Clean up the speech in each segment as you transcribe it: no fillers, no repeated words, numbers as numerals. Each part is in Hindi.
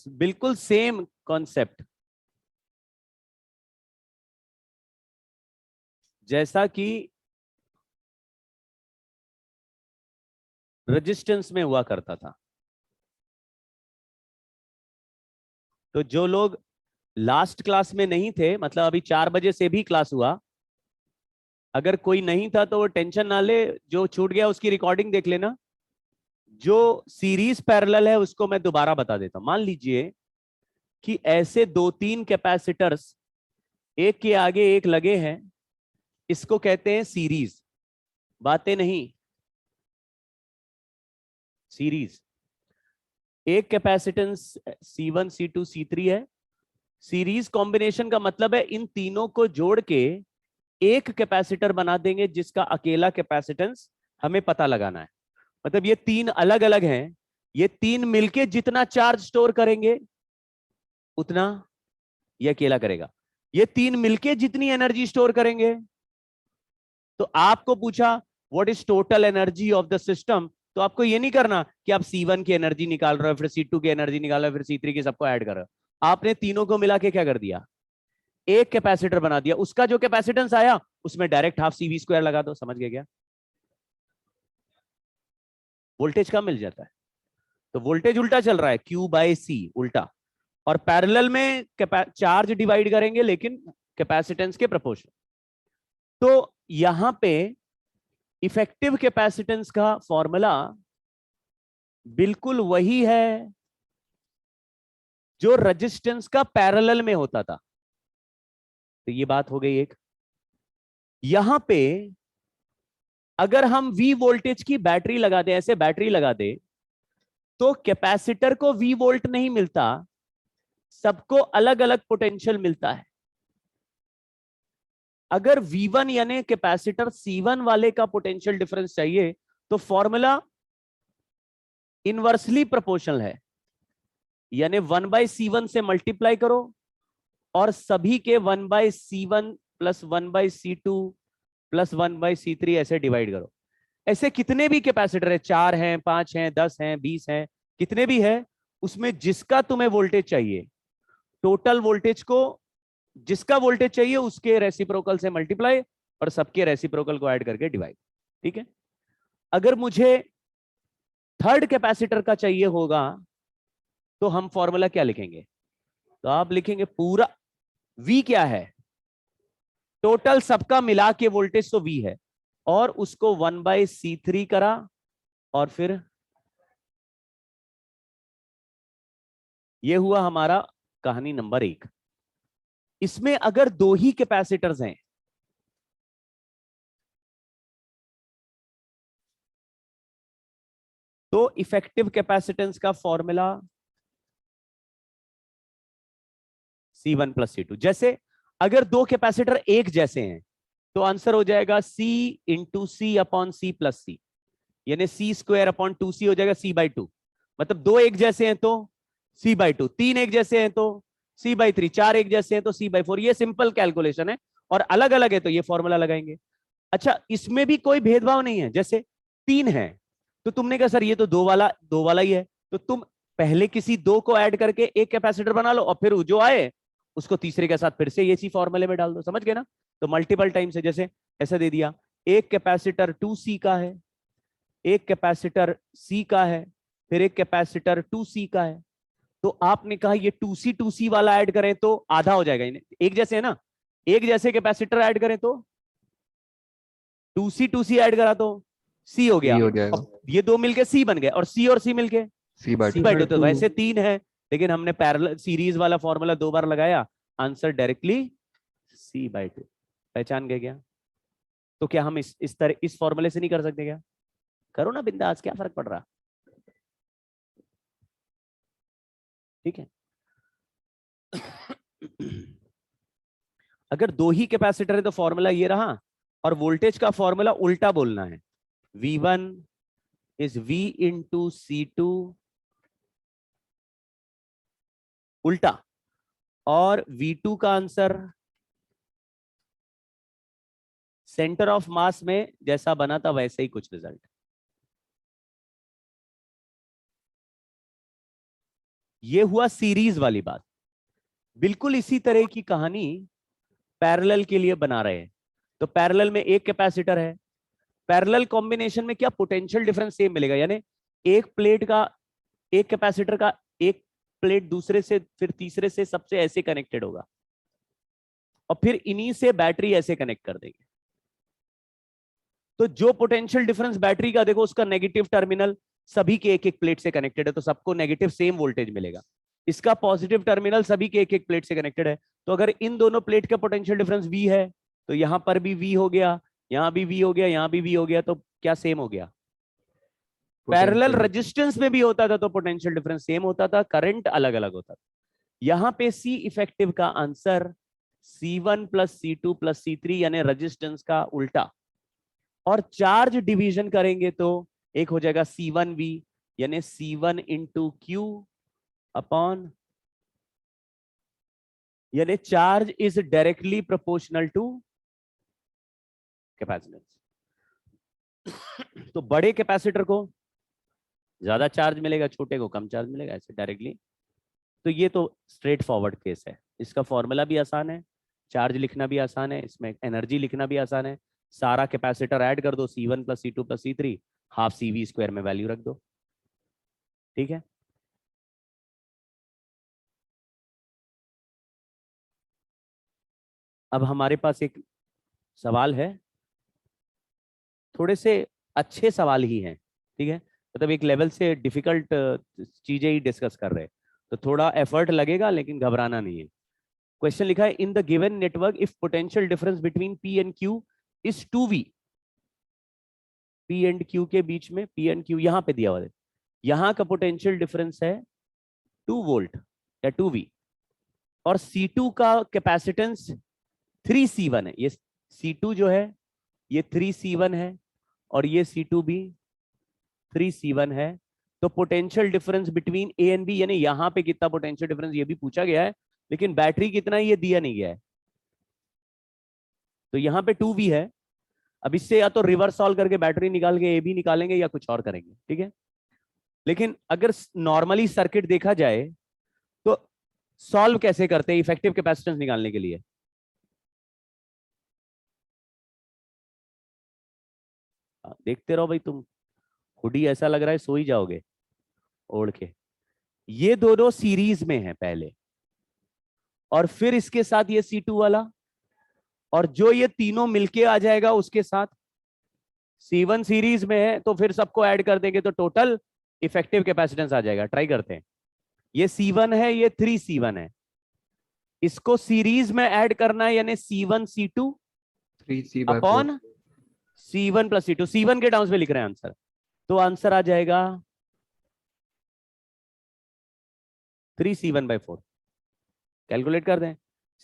बिल्कुल सेम कॉन्सेप्ट जैसा कि रेजिस्टेंस में हुआ करता था। तो जो लोग लास्ट क्लास में नहीं थे, मतलब अभी 4 बजे से भी क्लास हुआ, अगर कोई नहीं था तो वो टेंशन ना ले, जो छूट गया उसकी रिकॉर्डिंग देख लेना। जो सीरीज पैरेलल है उसको मैं दोबारा बता देता हूं। मान लीजिए कि ऐसे 2-3 कैपेसिटर्स एक के आगे एक लगे हैं, इसको कहते हैं सीरीज। बातें नहीं, सीरीज। एक कैपेसिटेंस C1 C2 C3 है। सीरीज कॉम्बिनेशन का मतलब है इन तीनों को जोड़ के एक कैपेसिटर बना देंगे जिसका अकेला कैपेसिटेंस हमें पता लगाना है। मतलब ये तीन अलग अलग हैं, ये तीन मिलके जितना चार्ज स्टोर करेंगे उतना ये अकेला करेगा। ये तीन मिलके जितनी एनर्जी स्टोर करेंगे, तो आपको पूछा what is total energy of the system, तो आपको ये नहीं करना कि आप C1 की एनर्जी निकाल रहे हो, फिर C2 की एनर्जी निकाल रहे हो, फिर C3 की, सबको ऐड कर रहे हो। आपने तीनों को मिला के क्या कर दिया, एक कैपेसिटर बना दिया। उसका जो कैपेसिटेंस आया उसमें डायरेक्ट हाफ CV² लगा दो। समझ गए क्या? वोल्टेज कम मिल जाता है। तो वोल्टेज उल्टा चल रहा है, Q/C उल्टा, और पैरेलल में चार्ज डिवाइड करेंगे लेकिन कैपेसिटेंस के प्रोपोर्शन। तो यहां पे इफेक्टिव कैपेसिटेंस का फॉर्मूला बिल्कुल वही है जो रेजिस्टेंस का पैरेलल में होता था। तो ये बात हो गई एक। यहां पे अगर हम V वोल्टेज की बैटरी लगा दें, ऐसे बैटरी लगा दें, तो कैपेसिटर को V वोल्ट नहीं मिलता, सबको अलग अलग पोटेंशियल मिलता है। अगर V1 यानी कैपेसिटर C1 वाले का पोटेंशियल डिफरेंस चाहिए तो फॉर्मूला इनवर्सली प्रोपोर्शनल है, यानी 1/C1 से मल्टीप्लाई करो और सभी के 1/C1 plus 1/C2 plus 1/C3 ऐसे डिवाइड करो। ऐसे कितने भी कैपेसिटर है, 4 हैं, 5 हैं, 10 हैं, 20 हैं, कितने भी है, उसमें जिसका तुम्हें वोल्टेज चाहिए, टोटल वोल्टेज को जिसका वोल्टेज चाहिए उसके रेसिप्रोकल से मल्टीप्लाई और सबके रेसिप्रोकल को ऐड करके डिवाइड। ठीक है। अगर मुझे थर्ड कैपेसिटर का चाहिए होगा तो हम फॉर्मूला क्या लिखेंगे, तो आप लिखेंगे पूरा V क्या है, टोटल सबका मिला के वोल्टेज तो V है, और उसको 1/C3 करा, और फिर ये हुआ हमारा कहानी नंबर 1। इसमें अगर दो ही कैपेसिटर्स हैं तो इफेक्टिव कैपेसिटेंस का फॉर्मूला C1 प्लस C2। जैसे अगर दो कैपेसिटर एक जैसे हैं तो आंसर हो जाएगा C into C upon C plus C, यानी C² अपॉन 2C हो जाएगा C/2। मतलब दो एक जैसे हैं तो C/2, तीन एक जैसे हैं तो C/3, चार एक जैसे हैं तो C/4। ये सिंपल कैलकुलेशन है, और अलग अलग है तो ये फॉर्मूला लगाएंगे। अच्छा, इसमें भी कोई भेदभाव नहीं है। जैसे तीन है तो तुमने कहा सर ये तो दो वाला ही है, तो तुम पहले किसी दो को ऐड करके एक कैपेसिटर बना लो और फिर जो आए उसको तीसरे के साथ फिर से इसी फॉर्मूले में डाल दो। समझ गए ना? तो मल्टीपल टाइम से, जैसे ऐसा दे दिया, एक कैपेसिटर 2C का है, एक कैपेसिटर C का है, फिर एक कैपेसिटर 2C का है। तो आपने कहा ये 2C वाला ऐड करें तो आधा हो जाएगा, एक जैसे है ना, एक जैसे कैपेसिटर ऐड करें तो 2C ऐड करा तो C हो गया। सी हो जाएगा। अब ये दो मिलके C बन गए, और C और C मिलके C/2। C/2। तो वैसे तीन है, लेकिन हमने पैरेलल सीरीज वाला फॉर्मूला 2 बार लगाया, आंसर डायरेक्टली C/2। पहचान गए क्या? तो क्या हम इस तरह इस फॉर्मूले से नहीं कर सकते क्या? करो ना बिंदास, क्या फर्क पड़ रहा। ठीक है। अगर दो ही कैपेसिटर है तो फॉर्मूला ये रहा, और वोल्टेज का फॉर्मूला उल्टा बोलना है, V1 is V into C2 उल्टा, और V2 का आंसर सेंटर ऑफ मास में जैसा बना था वैसे ही कुछ रिजल्ट। ये हुआ सीरीज वाली बात। बिल्कुल इसी तरह की कहानी पैरेलल के लिए बना रहे हैं। तो पैरेलल में एक कैपेसिटर है, पैरेलल कॉम्बिनेशन में क्या पोटेंशियल डिफरेंस सेम मिलेगा, यानी एक प्लेट का, एक कैपेसिटर का एक प्लेट दूसरे से फिर तीसरे से सबसे ऐसे कनेक्टेड होगा और फिर इन्हीं से बैटरी ऐसे कनेक्ट कर देंगे। तो जो पोटेंशियल डिफरेंस बैटरी का देखो, उसका नेगेटिव टर्मिनल सभी के एक एक प्लेट से कनेक्टेड है तो सबको नेगेटिव सेम वोल्टेज मिलेगा। इसका पॉजिटिव टर्मिनल सभी के एक एक प्लेट से कनेक्टेड है, तो अगर इन दोनों प्लेट का पोटेंशियल डिफरेंस V है तो यहां पर भी V हो गया, यहां भी V हो गया, यहां भी V हो गया, तो क्या सेम हो गया? पैरेलल रेजिस्टेंस में भी होता था तो पोटेंशियल डिफरेंस सेम होता था, करंट अलग अलग होता था। यहां पे C इफेक्टिव का answer C1 plus C2 plus C3 यानी रेजिस्टेंस का उल्टा, और चार्ज डिवीजन करेंगे तो एक हो जाएगा C1V यानी C1 इंटू Q अपॉन, यानी charge is directly proportional to capacitance. तो बड़े कैपेसिटर को ज्यादा चार्ज मिलेगा, छोटे को कम चार्ज मिलेगा, ऐसे डायरेक्टली। तो ये तो स्ट्रेट फॉरवर्ड केस है, इसका फॉर्मूला भी आसान है, चार्ज लिखना भी आसान है, इसमें एनर्जी लिखना भी आसान है। सारा कैपेसिटर ऐड कर दो, C1 plus C2 plus C3, half CV square में वैल्यू रख दो, ठीक है। अब हमारे पास एक सवाल है, थोड़े से अच्छे सवाल ही हैं, ठीक है, मतलब एक लेवल से डिफिकल्ट चीजें ही डिस्कस कर रहे हैं, तो थोड़ा एफर्ट लगेगा लेकिन घबराना नहीं है। क्वेश्चन लिखा है, in the given network if potential difference between P and Q is 2V। P and Q के बीच में, P एंड Q यहां पे दिया हुआ है, यहां का पोटेंशियल डिफरेंस है 2 वोल्ट या 2V, और C2 का कैपेसिटेंस 3C1 है। ये C2 जो है ये 3C1 है और ये C2 भी 3C1 है। तो potential difference between A and B, यानी यहां पे कितना पोटेंशियल डिफरेंस ये भी पूछा गया है, लेकिन बैटरी कितना ये दिया नहीं गया है। तो यहां पे 2V है। अब इससे या तो रिवर्स सॉल्व करके बैटरी निकाल के A भी निकालेंगे या कुछ और करेंगे, ठीक है। लेकिन अगर नॉर्मली सर्किट देखा जाए तो सॉल्व कैसे करते हैं इफेक्टिव कैपेसिटेंस निकालने के लिए? देखते रहो भाई, तुम हुडी ऐसा लग रहा है सो ही जाओगे ओढ़ के। ये दोनों सीरीज में है पहले, और फिर इसके साथ ये C2 वाला, और जो ये तीनों मिलके आ जाएगा उसके साथ C1 सीरीज में है, तो फिर सबको ऐड कर देंगे तो टोटल इफेक्टिव कैपेसिटेंस आ जाएगा। ट्राई करते हैं, ये C1 है, ये 3C1 है, इसको सीरीज में ऐड करना है, यानी C1 C2 3C upon C1 plus C2, C1 के टर्म्स में लिख रहे हैं आंसर, तो आंसर आ जाएगा 3C1/4। कैलकुलेट कर दें,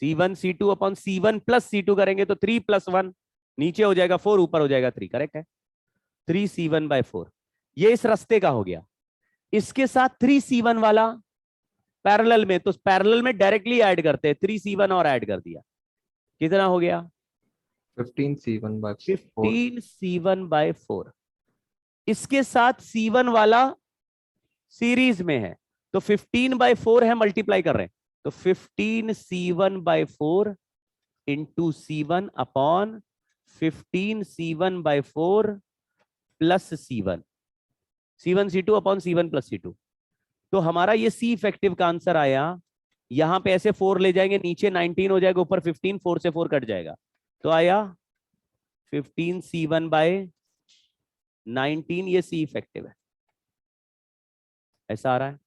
C1 C2 upon C1 plus C2 करेंगे तो 3 + 1 नीचे हो जाएगा 4, ऊपर हो जाएगा 3, करेक्ट है। 3C1/4 ये इस रास्ते का हो गया। इसके साथ 3C1 वाला पैरेलल में, तो पैरेलल में डायरेक्टली ऐड करते हैं, 3C1 और ऐड कर दिया, कितना हो गया? 15C1/4। 15C1/4। इसके साथ C1 वाला सीरीज में है तो 15/4 है, मल्टीप्लाई कर रहे हैं, तो 15C1/4 into C1 upon 15C1/4 plus C1, C1 C2 upon C1 plus C2। तो हमारा ये C इफेक्टिव का आंसर आया, यहां पे ऐसे 4 ले जाएंगे, नीचे 19 हो जाएगा, ऊपर 15, 4 से 4 कट जाएगा, तो आया 15C1/19, ये C इफेक्टिव है, ऐसा आ रहा है।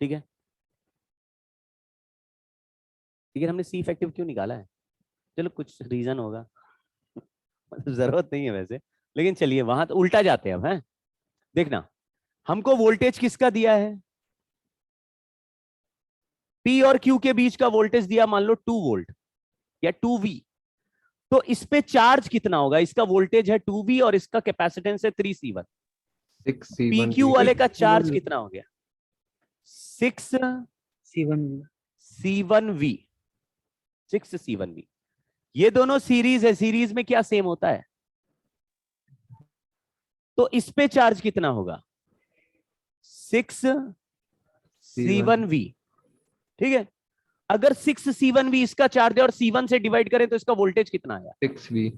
ठीक है, लेकिन हमने C इफेक्टिव क्यों निकाला है? चलो कुछ रीजन होगा, जरूरत नहीं है वैसे, लेकिन चलिए वहां तो उल्टा जाते हैं अब, हैं देखना। हमको वोल्टेज किसका दिया है? P और Q के बीच का वोल्टेज दिया, मान लो 2 वोल्ट या 2V। तो इस पे चार्ज कितना होगा? इसका वोल्टेज है 2V और इसका कैपेसिटेंस है 3C1। 6C1 PQ वाले का चार्ज कितना हो गया? 6C1V, 6C1V। ये दोनों सीरीज है, सीरीज में क्या सेम होता है? तो इस पे चार्ज कितना होगा? 6C1V। ठीक है, अगर 6C1V इसका चार्ज है और C1 से डिवाइड करें तो इसका वोल्टेज कितना आया? 6V।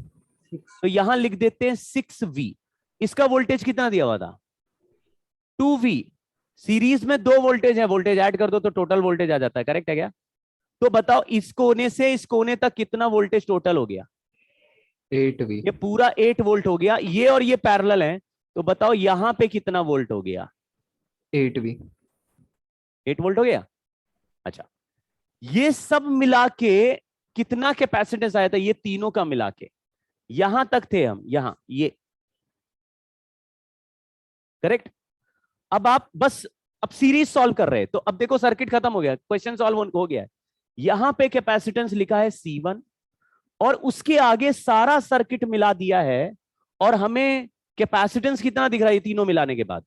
तो यहां लिख देते हैं 6V। इसका वोल्टेज कितना दिया हुआ था? 2V। सीरीज में दो वोल्टेज है, वोल्टेज ऐड कर दो तो टोटल वोल्टेज आ जाता है, करेक्ट है क्या? तो बताओ इस कोने से इस कोने तक कितना वोल्टेज टोटल हो गया? 8V। ये पूरा 8 वोल्ट हो गया, ये और ये पैरेलल है, तो बताओ यहां पे कितना वोल्ट हो गया? 8V। 8 वोल्ट हो गया। अच्छा, ये सब मिला के कितना कैपेसिटेंस आया था, ये तीनों का मिला के? यहां तक थे हम, यहां ये, करेक्ट। अब आप बस अब सीरीज सॉल्व कर रहे हैं, तो अब देखो सर्किट खत्म हो गया, क्वेश्चन सॉल्व हो गया है। यहां पे कैपेसिटेंस लिखा है C1 और उसके आगे सारा सर्किट मिला दिया है, और हमें कैपेसिटेंस कितना दिख रहा है ये तीनों मिलाने के बाद?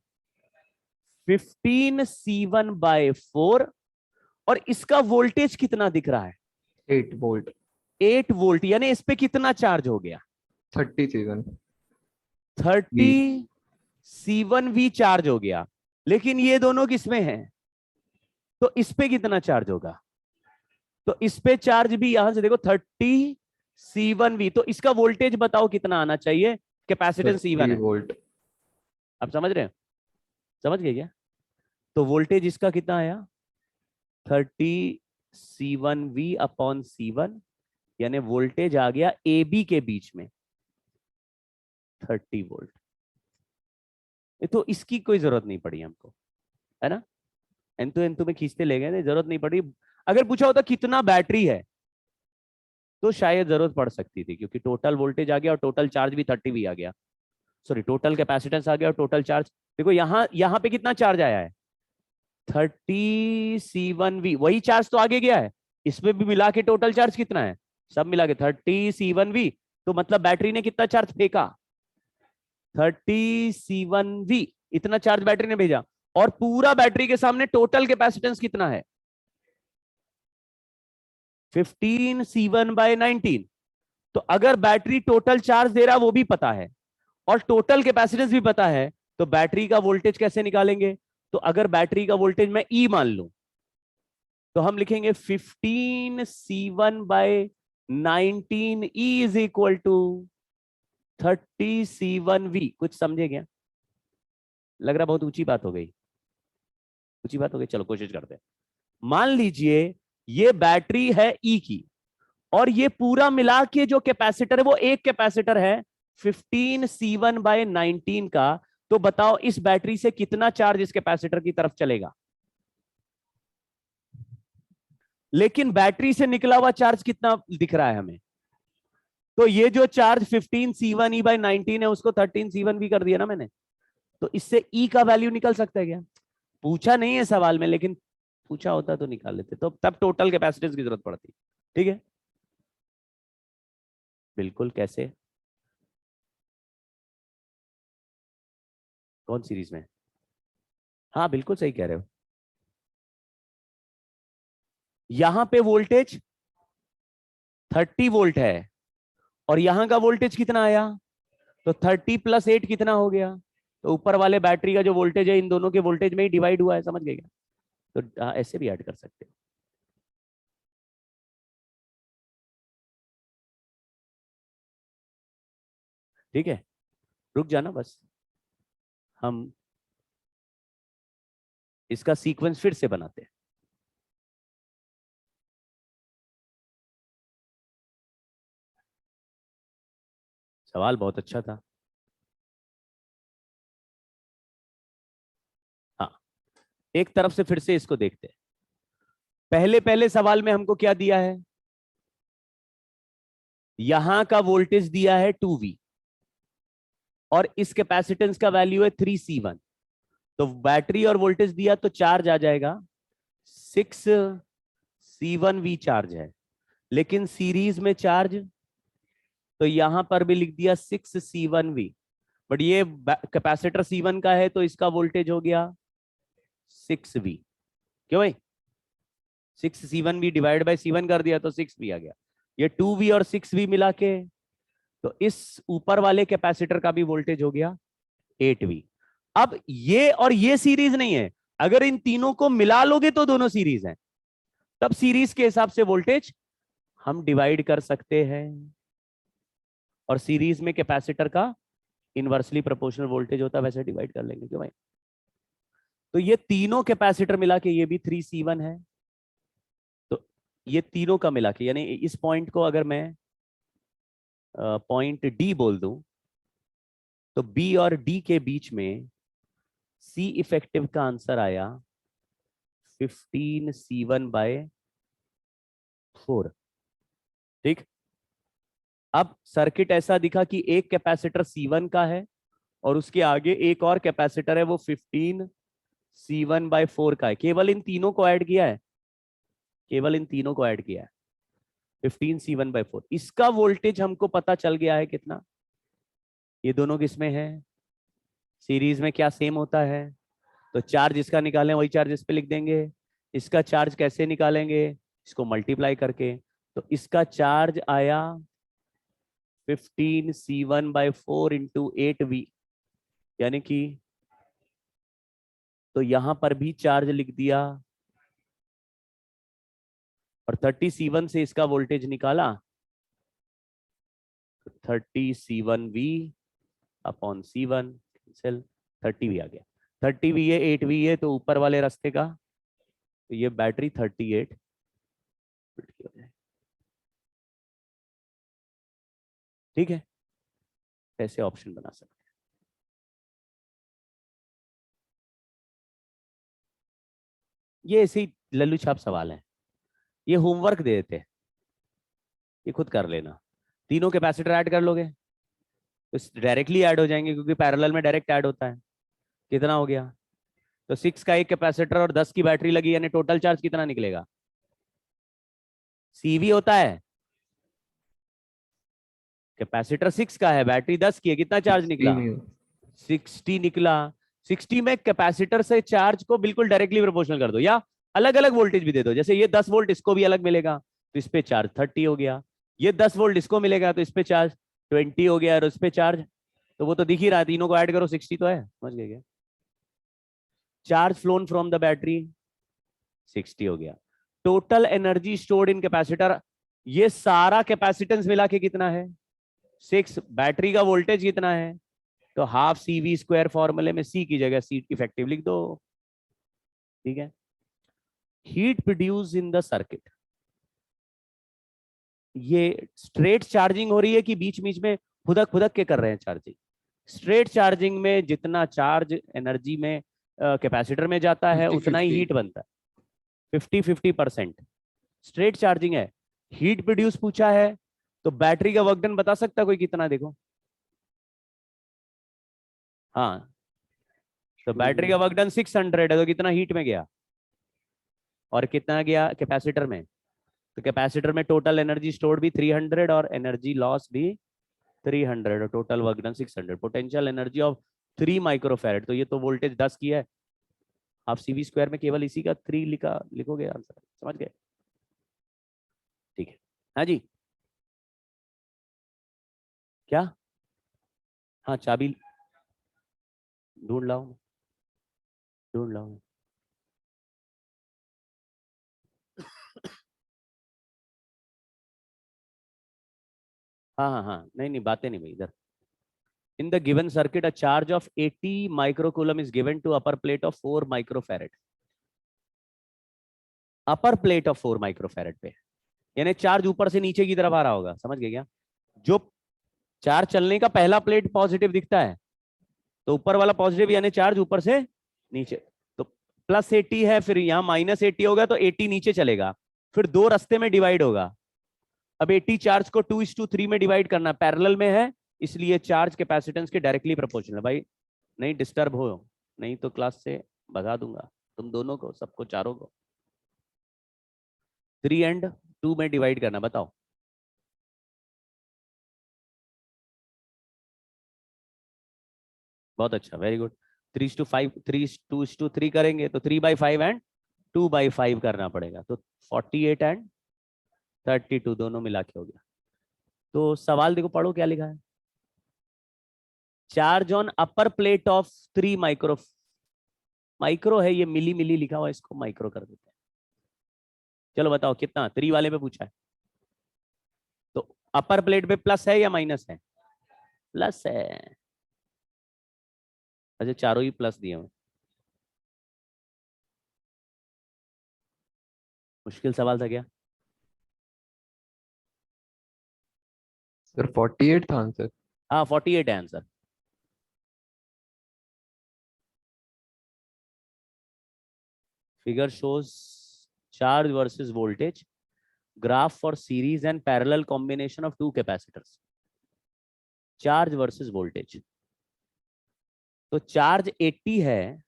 15C1/4। और इसका वोल्टेज कितना दिख रहा है? 8V। 8 वोल्ट, यानी इस पे कितना चार्ज हो गया? 37। 30C1V चार्ज हो गया। लेकिन ये दोनों किसमें हैं? तो इस पे कितना चार्ज होगा? तो इस पे चार्ज भी यहां से देखो 30C1V, तो इसका वोल्टेज बताओ कितना आना चाहिए? कैपेसिटेंस C1 है। V। आप समझ रहे हैं? समझ गए क्या? तो वोल्टेज इसका कितना आया? 30C1V/C1, यानी वोल्टेज आ गया ए बी के बीच में 30 वोल्ट। तो इसकी कोई जरूरत नहीं पड़ी हमको, है ना? एन तो में खींचते ले गए, जरूरत नहीं पड़ी। अगर पूछा होता कितना बैटरी है तो शायद जरूरत पड़ सकती थी, क्योंकि टोटल वोल्टेज आ गया और टोटल चार्ज भी 30 भी आ गया, सॉरी टोटल कैपेसिटेंस आ गया और टोटल चार्ज। देखो यहां पे कितना चार्ज आया है? 30C1V, वही चार्ज तो आगे गया है, इसमें भी मिला के टोटल चार्ज कितना है? सब मिला के 30C1V। तो मतलब बैटरी ने कितना चार्ज फेंका? 30C1V, इतना चार्ज बैटरी ने भेजा। और पूरा बैटरी के सामने टोटल कैपेसिटेंस कितना है? 15C1/19। तो अगर बैटरी टोटल चार्ज दे रहा वो भी पता है और टोटल कैपेसिटेंस भी पता है, तो बैटरी का वोल्टेज कैसे निकालेंगे? तो अगर बैटरी का वोल्टेज मैं E मान लूं, तो हम लिखेंगे 15C1/19 E is equal to 30C1V। कुछ समझे क्या? लग रहा बहुत ऊंची बात हो गई, ऊंची बात हो गई। चलो कोशिश करते हैं। मान लीजिए ये बैटरी है E की, और ये पूरा मिला के जो कैपेसिटर है वो एक कैपेसिटर है 15C1/19 का। तो बताओ इस बैटरी से कितना चार्ज इस कैपेसिटर की तरफ चलेगा? लेकिन बैटरी से निकला हुआ चार्ज कितना दिख रहा है हमें? तो ये जो चार्ज 15C1E/19 है उसको 13C1V कर दिया ना मैंने। तो इससे E का वैल्यू निकल सकता है क्या? पूछा नहीं है सवाल में, लेकिन पूछा होता तो निकाल लेते, तो तब टोटल कैपेसिटेंस की जरूरत पड़ती। ठीक है, बिल्कुल। कैसे? कौन सीरीज में? हाँ बिल्कुल सही कह रहे हो। यहां पे वोल्टेज 30 वोल्ट है और यहां का वोल्टेज कितना आया? तो 30 + 8 कितना हो गया? तो ऊपर वाले बैटरी का जो वोल्टेज है इन दोनों के वोल्टेज में ही डिवाइड हुआ है, समझ गए क्या? तो ऐसे भी ऐड कर सकते हो। ठीक है, रुक जाना बस, हम इसका सीक्वेंस फिर से बनाते हैं। सवाल बहुत अच्छा था। हाँ, एक तरफ से फिर से इसको देखते हैं। पहले पहले सवाल में हमको क्या दिया है? यहां का वोल्टेज दिया है 2V और इस कैपेसिटेंस का वैल्यू है 3C1। तो बैटरी और वोल्टेज दिया तो चार्ज आ जाएगा 6C1V चार्ज है, लेकिन सीरीज में चार्ज, तो यहां पर भी लिख दिया 6C1V। बट ये कैपेसिटर C1 का है तो इसका वोल्टेज हो गया 6V। क्यों भाई? 6C1V डिवाइड बाय C1 कर दिया तो 6V आ गया। ये 2V और 6V मिला के, तो इस ऊपर वाले कैपेसिटर का भी वोल्टेज हो गया 8V। अब ये और ये सीरीज नहीं है, अगर इन तीनों को मिला लोगे तो दोनों सीरीज हैं, तब सीरीज के हिसाब से वोल्टेज हम डिवाइड कर सकते हैं, और सीरीज में कैपेसिटर का इनवर्सली प्रोपोर्शनल वोल्टेज होता है, वैसे डिवाइड कर लेंगे क्यों भाई। तो ये तीनों कैपेसिटर मिला के ये भी 3C1 है, तो ये तीनों का मिला के, यानी इस पॉइंट को अगर मैं पॉइंट डी बोल दूं, तो बी और डी के बीच में सी इफेक्टिव का आंसर आया 15C1/4। ठीक, अब सर्किट ऐसा दिखा कि एक कैपेसिटर C1 का है और उसके आगे एक और कैपेसिटर है, वो 15C1/4 का है। केवल इन तीनों को ऐड किया है, केवल इन तीनों को ऐड किया है, 15C1/4। इसका वोल्टेज हमको पता चल गया है कितना। ये दोनों किसमें है, सीरीज में, क्या सेम होता है, तो चार्ज इसका निकालें वही चार्ज इस पे लिख देंगे। इसका चार्ज कैसे निकालेंगे, इसको मल्टीप्लाई करके, तो इसका चार्ज आया 15C1/4 इंटू 8V, यानी कि, तो यहां पर भी चार्ज लिख दिया, और 30C1 से इसका वोल्टेज निकाला, 30C1V/C1 कैंसिल, 30V आ गया। 30V है, 8V है, तो ऊपर वाले रास्ते का, तो ये बैटरी 38 वोल्ट की हो जाए। ठीक है, ऐसे ऑप्शन बना सकते हैं। ये ऐसे ही लल्लू छाप सवाल है, ये होमवर्क दे देते हैं, ये खुद कर लेना। तीनों कैपेसिटर ऐड कर लोगे तो डायरेक्टली ऐड हो जाएंगे, क्योंकि पैरेलल में डायरेक्ट ऐड होता है। कितना हो गया, तो 6 का एक कैपेसिटर और 10 की बैटरी लगी, यानी टोटल चार्ज कितना निकलेगा, सीवी होता है, कैपेसिटर 6 का है, बैटरी 10 की है, कितना चार्ज 60 निकला, में 60 निकला। 60 में कैपेसिटर से चार्ज को बिल्कुल डायरेक्टली प्रोपोर्शनल कर दो, या अलग अलग वोल्टेज भी दे दो, जैसे ये 10 वोल्ट इसको भी अलग मिलेगा तो इस पे चार्ज 30 हो गया, ये 10 वोल्ट इसको मिलेगा तो इस पे चार्ज 20 हो गया, और उस पे चार्ज, तो वो तो दिख ही रहा है, तीनों को ऐड करो 60 तो है, समझ गए क्या। Charge phloem from the battery 60 हो गया। Total energy stored in capacitor, ये सारा कैपेसिटेंस मिला के कितना है 6, बैटरी का वोल्टेज कितना है, तो हाफ CV², फॉर्मूले में सी की जगह सी इफेक्टिव लिख दो। ठीक है, heat produce in the circuit, ये स्ट्रेट चार्जिंग हो रही है कि बीच बीच में फुदक फुदक के कर रहे हैं चार्जिंग। स्ट्रेट चार्जिंग में जितना चार्ज एनर्जी में कैपेसिटर में जाता है 50, उतना ही 50। हीट बनता है, 50-50%। स्ट्रेट चार्जिंग है, हीट प्रोड्यूस पूछा है, तो बैटरी का वर्क डन बता सकता कोई कितना, देखो। हाँ, तो बैटरी का वर्क डन 600 है, तो कितना हीट में गया और कितना गया कैपेसिटर में, तो कैपेसिटर में टोटल एनर्जी स्टोर्ड भी 300 और एनर्जी लॉस भी 300, और total work done 600। Potential energy of 3 microfarad, तो ये तो वोल्टेज 10 की है, आप CV² में केवल इसी का 3 लिखा, लिखोगे आंसर, समझ गए। ठीक है, हाँ जी, क्या, हाँ चाबी ढूंढ लाओ, ढूंढ लाओ। हाँ हाँ हाँ, नहीं नहीं, बातें नहीं भाई इधर। In the given circuit, a charge of 80 microcoulomb is given to upper plate of 4 microfarad. Upper plate of 4 microfarad पे, यानी चार्ज ऊपर से नीचे की तरफ आ रहा होगा, समझ गए क्या। जो चार्ज चलने का पहला प्लेट पॉजिटिव दिखता है, तो ऊपर वाला पॉजिटिव, यानी चार्ज ऊपर से नीचे, तो +80 है, फिर यहाँ -80 होगा, तो 80 नीचे चलेगा, फिर 2 रास्ते में डिवाइड होगा। अब 80 चार्ज को 2:3 में डिवाइड करना, पैरेलल में है, इसलिए चार्ज कैपेसिटेंस के डायरेक्टली प्रोपोर्शनल है। भाई नहीं डिस्टर्ब हो, नहीं तो क्लास से भगा दूंगा तुम दोनों को, सबको, चारों को। 3 एंड 2 में डिवाइड करना, बताओ। बहुत अच्छा, वेरी गुड। 3:5, 3:2:3 करेंगे तो 3/5 एंड 2/5 करना पड़ेगा, तो 48 एंड 32 दोनों मिला के हो गया। तो सवाल देखो, पढ़ो क्या लिखा है। Charge on upper plate of 3 micro, micro है ये, मिली मिली लिखा हुआ, इसको माइक्रो कर देते हैं। चलो बताओ कितना, 3 वाले पे पूछा है, तो अपर प्लेट पे प्लस है या माइनस है? प्लस है। अच्छा चारों ही प्लस दिए हुए, मुश्किल सवाल था क्या? सर 48 था आंसर। हाँ 48 है answer. Figure shows charge versus voltage graph for series and parallel combination of 2 capacitors. Charge versus voltage, तो चार्ज 80 है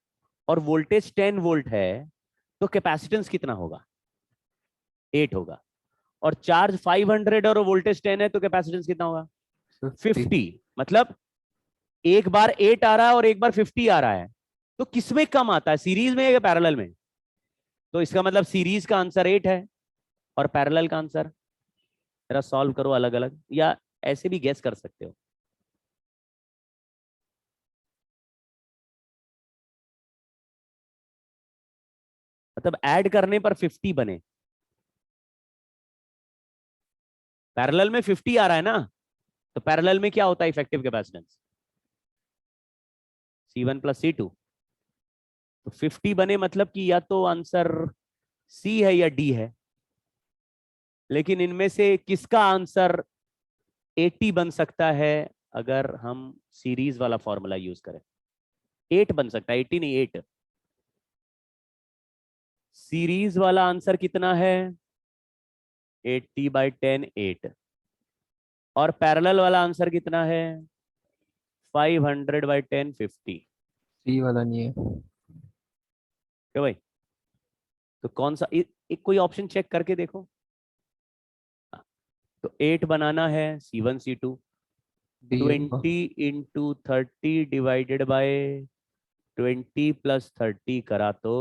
और वोल्टेज 10 वोल्ट है, तो कैपेसिटेंस कितना होगा? 8 होगा। और चार्ज 500 और वोल्टेज 10 है, तो कैपेसिटेंस कितना होगा? 50। मतलब एक बार 8 आ रहा है और एक बार 50 आ रहा है, तो किसमें कम आता है, सीरीज में या पैरेलल में? तो इसका मतलब सीरीज का आंसर 8 है और पैरेलल का आंसर, जरा सॉल्व करो अलग अलग, या ऐसे भी गेस कर सकते हो। मतलब ऐड करने पर 50 बने, पैरेलल में 50 आ रहा है ना, तो पैरेलल में क्या होता है effective capacitance? C1 plus C2। तो 50 बने मतलब कि या तो आंसर सी है या डी है, लेकिन इनमें से किसका आंसर 80 बन सकता है? अगर हम सीरीज वाला फॉर्मूला यूज करें, 8 बन सकता है, 80 नहीं 8। सीरीज वाला आंसर कितना है? 80/10 8। और पैरेलल वाला आंसर कितना है? 500/10 50। सी वाला नहीं है। क्यों भाई? तो कौन सा एक कोई ऑप्शन चेक करके देखो। हाँ, तो 8 बनाना है C1 C2, डी होगा। 20 × 30 डिवाइडेड बाय 20 + 30 करा तो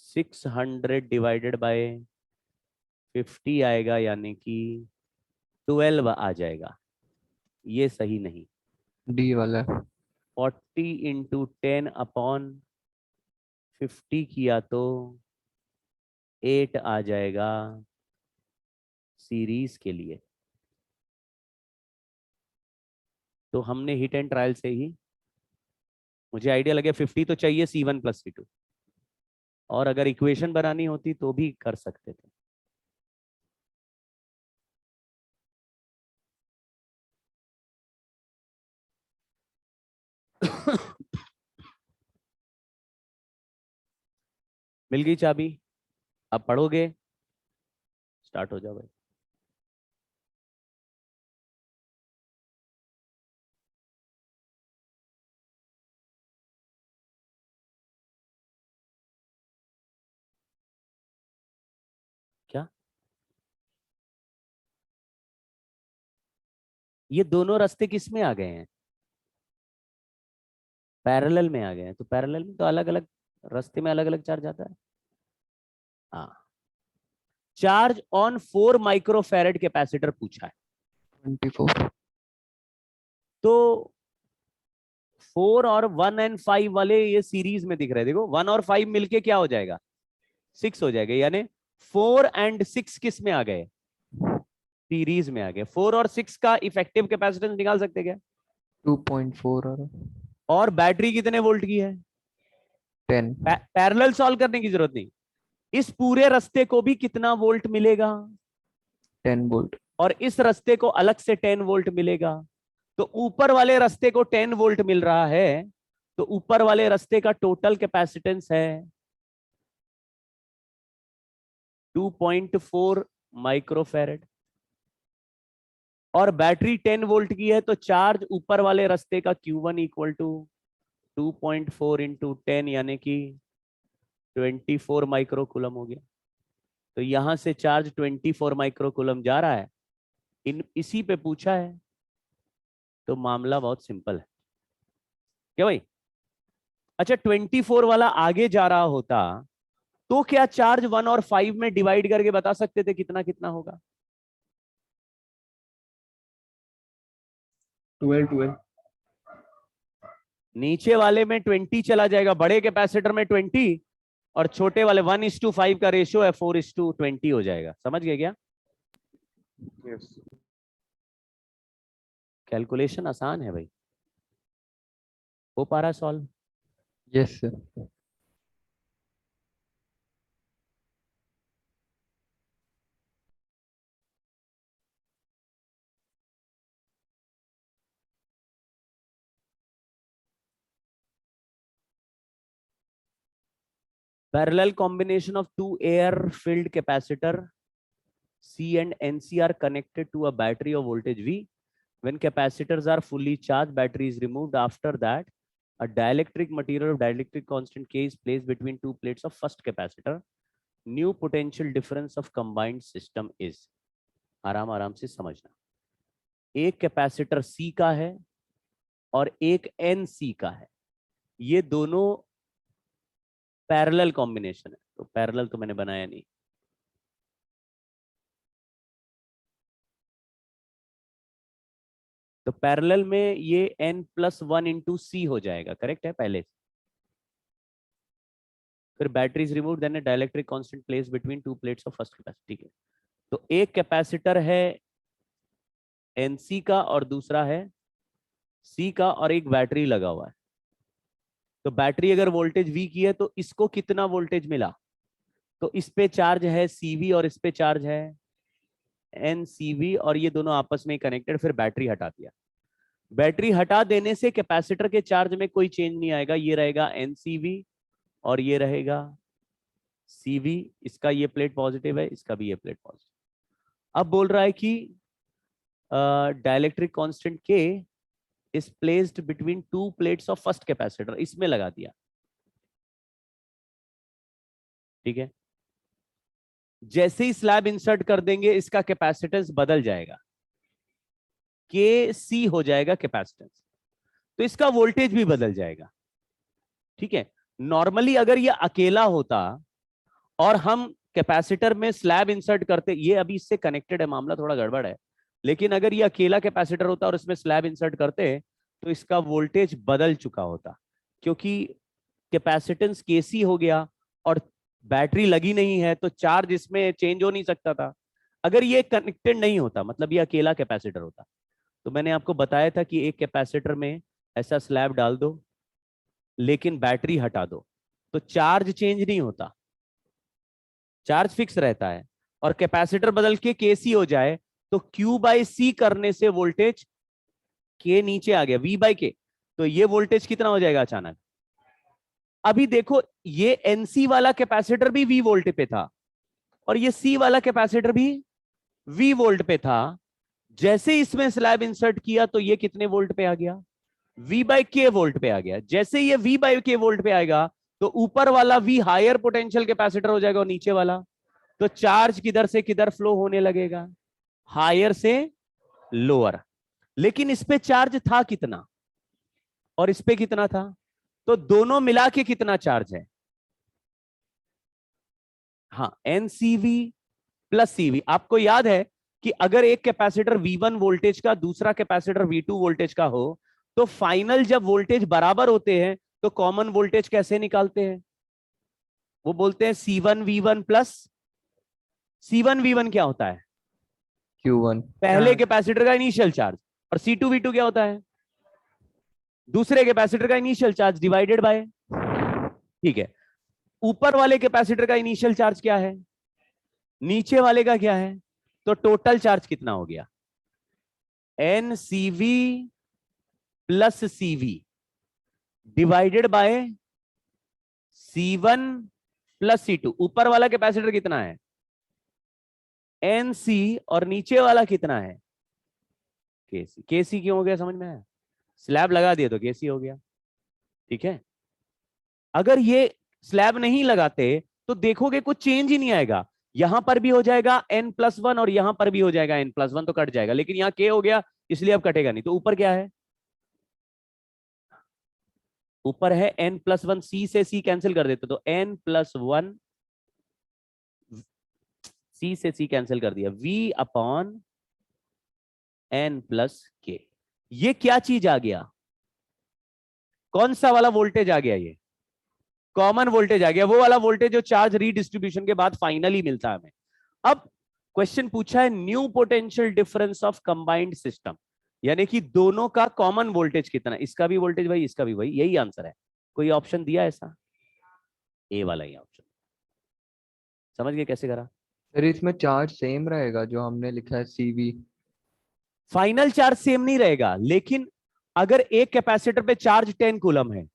600 डिवाइडेड बाय 50 आएगा, यानी कि 12 आ जाएगा। ये सही नहीं। डी वाला है। 40 × 10/50 किया तो 8 आ जाएगा सीरीज के लिए। तो हमने हिट एंड ट्रायल से ही मुझे आइडिया लगे 50 तो चाहिए C1 + C2, और अगर इक्वेशन बनानी होती तो भी कर सकते थे। मिल गई चाबी, अब पढ़ोगे, स्टार्ट हो जाओ भाई। क्या ये दोनों रास्ते किस में आ गए हैं? पैरेलल में आ गए हैं, तो पैरेलल में तो अलग अलग रास्ते में अलग अलग चार्ज आता है। हाँ, चार्ज ऑन 4 माइक्रोफैरेड कैपेसिटर पूछा है, 24। तो 4 और 1 एंड 5 वाले ये सीरीज में दिख रहे हैं, देखो 1 और 5 मिलके क्या हो जाएगा? 6 हो जाएगा, यानी 4 एंड 6 किस में आ गए? सीरीज में आ गए। 4 और 6 का इफेक्टिव कैपेसिटेंस निकाल सकते क्या? 2.4 और और बैटरी कितने वोल्ट की है? 10। पैरेलल सॉल्व करने की जरूरत नहीं, इस पूरे रास्ते को भी कितना वोल्ट मिलेगा? 10 वोल्ट। और इस रास्ते को अलग से 10 वोल्ट मिलेगा। तो ऊपर वाले रास्ते को 10 वोल्ट मिल रहा है, तो ऊपर वाले रास्ते का टोटल कैपेसिटेंस है 2.4 माइक्रोफैरेड। और बैटरी 10 वोल्ट की है, तो चार्ज ऊपर वाले रास्ते का Q1 = 2.4 × 10, यानी कि 24 माइक्रोकूलम हो गया। तो यहां से चार्ज 24 माइक्रोकूलम जा रहा है, इसी पे पूछा है, तो मामला बहुत सिंपल है। क्या भाई? अच्छा 24 वाला आगे जा रहा होता तो क्या चार्ज 1 और 5 में डिवाइड करके बता सकते थे कितना कितना होगा? 12 नीचे वाले में 20 चला जाएगा, बड़े कैपेसिटर में 20 और छोटे वाले 1:5 का रेशियो है, 4:20 हो जाएगा। समझ गए क्या? यस कैलकुलेशन आसान है भाई, हो पा रहा solve? Yes sir. Parallel combination of two air-filled capacitor C and NC are connected to a battery of voltage V. When capacitors are fully charged, battery is removed. After that, a dielectric material of dielectric constant K is placed between two plates of first capacitor. New potential difference of combined system is. आराम आराम से समझना। एक कैपेसिटर C का है और एक NC का है, ये दोनों पैरेलल कॉम्बिनेशन है। तो पैरेलल तो मैंने बनाया नहीं, तो पैरेलल में ये n+1 इंटू सी हो जाएगा, करेक्ट है पहले। फिर battery is removed, then dielectric constant place between two plates of first capacity. ठीक है, तो एक कैपेसिटर है NC का और दूसरा है C का, और एक बैटरी लगा हुआ है। तो बैटरी अगर वोल्टेज V की है तो इसको कितना वोल्टेज मिला? तो इस पे चार्ज है CV और इस पे चार्ज है NCV, और ये दोनों आपस में कनेक्टेड। फिर बैटरी हटा दिया, बैटरी हटा देने से कैपेसिटर के चार्ज में कोई चेंज नहीं आएगा, ये रहेगा NCV और ये रहेगा CV। इसका ये प्लेट पॉजिटिव है, इसका भी ये प्लेट पॉजिटिव। अब बोल रहा है कि dielectric constant K is placed between two plates of first capacitor, इसमें लगा दिया। ठीक है, जैसे ही स्लैब इंसर्ट कर देंगे इसका कैपेसिटेंस बदल जाएगा, KC हो जाएगा कैपेसिटेंस, तो इसका वोल्टेज भी बदल जाएगा। ठीक है, नॉर्मली अगर ये अकेला होता और हम कैपेसिटर में स्लैब इंसर्ट करते, ये अभी इससे कनेक्टेड है, मामला थोड़ा गड़बड़ है, लेकिन अगर ये अकेला कैपेसिटर होता और इसमें स्लैब इंसर्ट करते तो इसका वोल्टेज बदल चुका होता, क्योंकि कैपेसिटेंस KC हो गया और बैटरी लगी नहीं है, तो चार्ज इसमें चेंज हो नहीं सकता था। अगर ये कनेक्टेड नहीं होता, मतलब ये अकेला कैपेसिटर होता, तो मैंने आपको बताया था कि एक कैपेसिटर में ऐसा स्लैब डाल दो लेकिन बैटरी हटा दो, तो चार्ज चेंज नहीं होता, चार्ज फिक्स रहता है। और कैपेसिटर बदल के KC हो जाए तो Q/C करने से वोल्टेज K नीचे आ गया, V/K, तो ये वोल्टेज कितना हो जाएगा अचानक? अभी देखो, ये NC वाला कैपेसिटर भी V वोल्ट पे था और ये C वाला कैपेसिटर भी V वोल्ट पे था। जैसे इसमें स्लैब इंसर्ट किया तो ये कितने वोल्ट पे आ गया? V/K वोल्ट पे आ गया। जैसे ये V/K वोल्ट पे आएगा तो ऊपर वाला V हायर पोटेंशियल कैपेसिटर हो जाएगा और नीचे वाला, तो चार्ज किधर से किधर फ्लो होने लगेगा? हायर से लोअर। लेकिन इस पे चार्ज था कितना और इस पे कितना था? तो दोनों मिला के कितना चार्ज है? हाँ, NCV प्लस CV। आपको याद है कि अगर एक कैपेसिटर V1 वोल्टेज का दूसरा कैपेसिटर V2 वोल्टेज का हो तो फाइनल जब वोल्टेज बराबर होते हैं तो कॉमन वोल्टेज कैसे निकालते हैं? वो बोलते हैं C1V1 प्लस C1V1 क्या होता है? Q1 पहले कैपेसिटर का इनिशियल चार्ज, और C2V2 क्या होता है? दूसरे कैपेसिटर का इनिशियल चार्ज डिवाइडेड बाय। ठीक है, ऊपर वाले कैपेसिटर का इनिशियल चार्ज क्या है, नीचे वाले का क्या है, तो टोटल चार्ज कितना हो गया? NCV plus CV divided by C1 plus C2। ऊपर वाला कैपेसिटर कितना है? NC, और नीचे वाला कितना है? KC। KC क्यों हो गया समझ में आया? स्लैब लगा दिया तो KC हो गया। ठीक है, अगर ये स्लैब नहीं लगाते तो देखोगे कुछ चेंज ही नहीं आएगा, यहां पर भी हो जाएगा N+1 और यहां पर भी हो जाएगा N+1, तो कट जाएगा, लेकिन यहां K हो गया इसलिए अब कटेगा नहीं। तो ऊपर क्या है? ऊपर है N+1, C से C कैंसिल कर देते तो N+1 C से C कैंसिल कर दिया, V upon N plus K। ये क्या चीज आ गया, कौन सा वाला वोल्टेज आ गया, ये कॉमन वोल्टेज आ गया, वो वाला वोल्टेज जो चार्ज रीडिस्ट्रीब्यूशन के बाद फाइनली मिलता है हमें। अब क्वेश्चन पूछा है new potential difference of combined system, यानी कि दोनों का कॉमन वोल्टेज कितना है, इसका भी वोल्टेज भाई, इसका भी भाई, यही आंसर है। कोई ऑप्शन दिया ऐसा? ए वाला ही ऑप्शन। समझ गए कैसे करा? सर इसमें चार्ज सेम रहेगा जो हमने लिखा है CV। फाइनल चार्ज सेम नहीं रहेगा, लेकिन अगर एक कैपेसिटर पे चार्ज 10 कूलम है